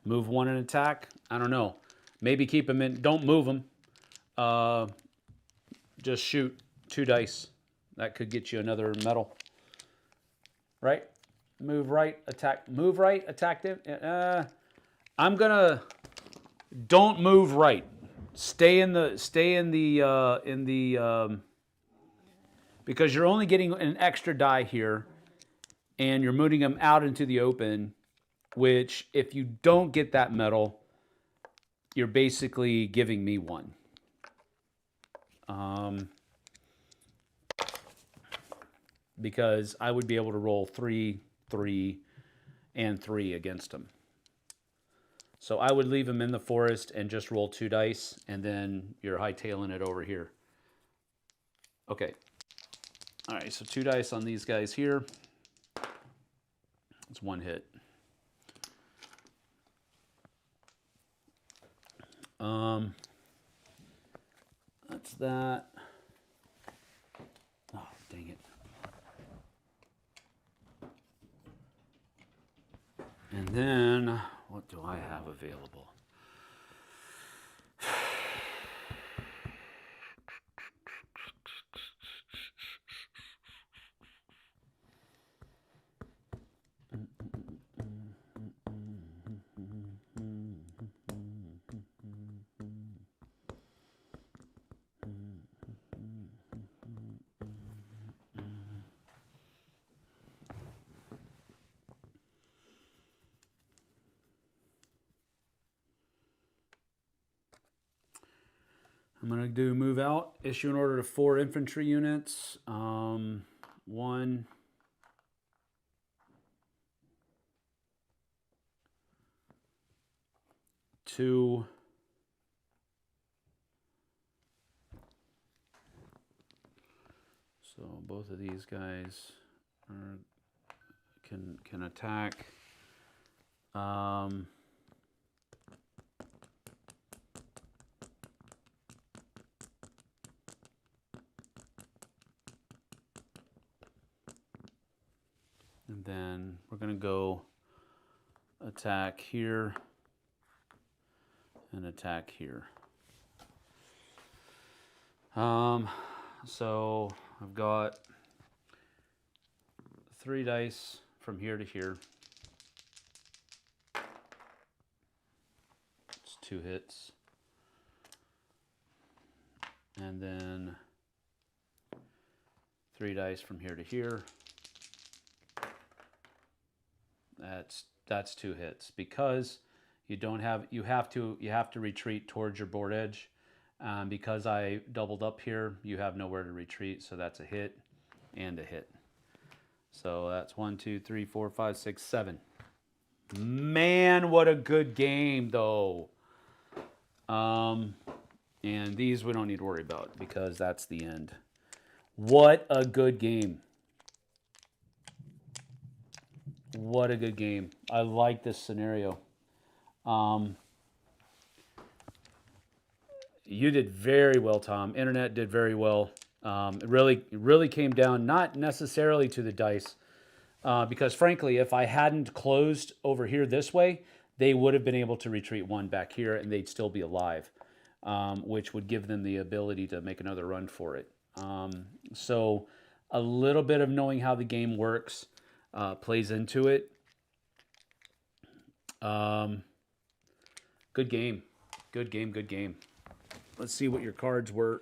Move 1 and attack. I don't know. Maybe keep them in. Don't move them. Just shoot 2 dice. That could get you another medal. Right? Move right, attack. Move right, attack them. I'm gonna. Don't move right. Stay in the. Because you're only getting an extra die here, and you're moving them out into the open. Which, if you don't get that medal, you're basically giving me 1. Because I would be able to roll 3, 3, and 3 against him. So I would leave him in the forest and just roll 2 dice, and then you're hightailing it over here. Okay. All right, so 2 dice on these guys here. It's 1 hit. That's that. Oh, dang it. And then, what do I have available? I'm going to do move out, issue an order to 4 infantry units. 1, 2, so both of these guys are, can attack. And then we're going to go attack here and attack here. So I've got 3 dice from here to here. It's 2 hits. And then 3 dice from here to here. That's 2 hits, because you have to retreat towards your board edge. Because I doubled up here, you have nowhere to retreat, so that's a hit and a hit. So that's 1, 2, 3, 4, 5, 6, 7. Man, what a good game though. And these we don't need to worry about because that's the end. What a good game. What a good game. I like this scenario. You did very well, Tom. Internet did very well. It really came down not necessarily to the dice, because frankly, if I hadn't closed over here this way, they would have been able to retreat 1 back here and they'd still be alive, which would give them the ability to make another run for it. So a little bit of knowing how the game works plays into it. Good game. Good game, good game. Let's see what your cards were.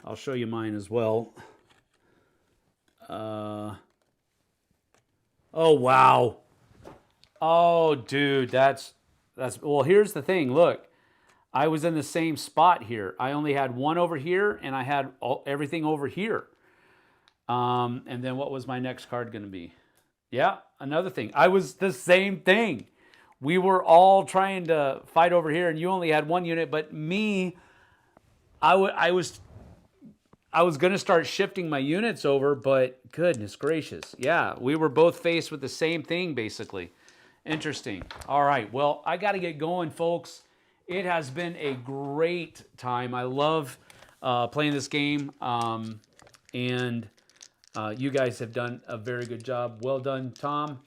I'll show you mine as well. Oh, wow. Oh, dude, that's well, here's the thing. Look, I was in the same spot here. I only had 1 over here, and I had everything over here. And then what was my next card going to be? Yeah, another thing. I was the same thing. We were all trying to fight over here, and you only had 1 unit, but me, I was going to start shifting my units over, but goodness gracious. Yeah, we were both faced with the same thing, basically. Interesting. All right, well, I got to get going, folks. It has been a great time. I love playing this game, and you guys have done a very good job. Well done, Tom.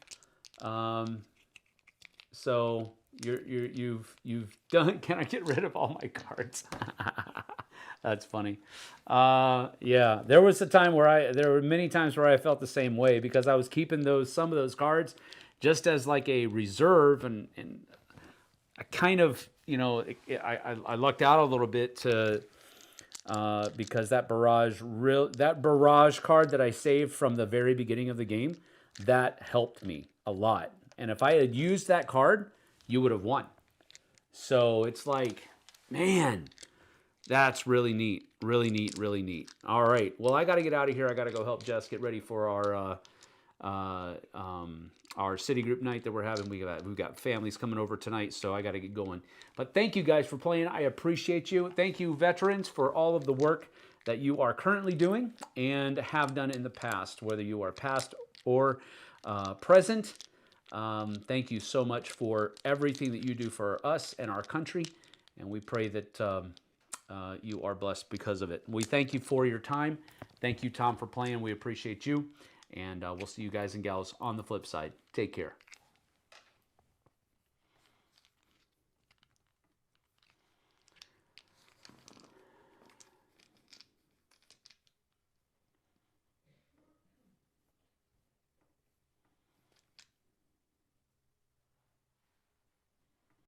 So you've done. Can I get rid of all my cards? That's funny. Yeah, there was a time where there were many times where I felt the same way because I was keeping some of those cards just as like a reserve, and I kind of, I lucked out a little bit to because that barrage card that I saved from the very beginning of the game, that helped me a lot. And if I had used that card, you would have won. So it's like, man, that's really neat. Really neat, really neat. All right. Well, I got to get out of here. I got to go help Jess get ready for our city group night that we're having. We've got families coming over tonight, so I got to get going. But thank you guys for playing. I appreciate you. Thank you, veterans, for all of the work that you are currently doing and have done in the past, whether you are past or present. Thank you so much for everything that you do for us and our country. And we pray that you are blessed because of it. We thank you for your time. Thank you, Tom, for playing. We appreciate you. And we'll see you guys and gals on the flip side. Take care.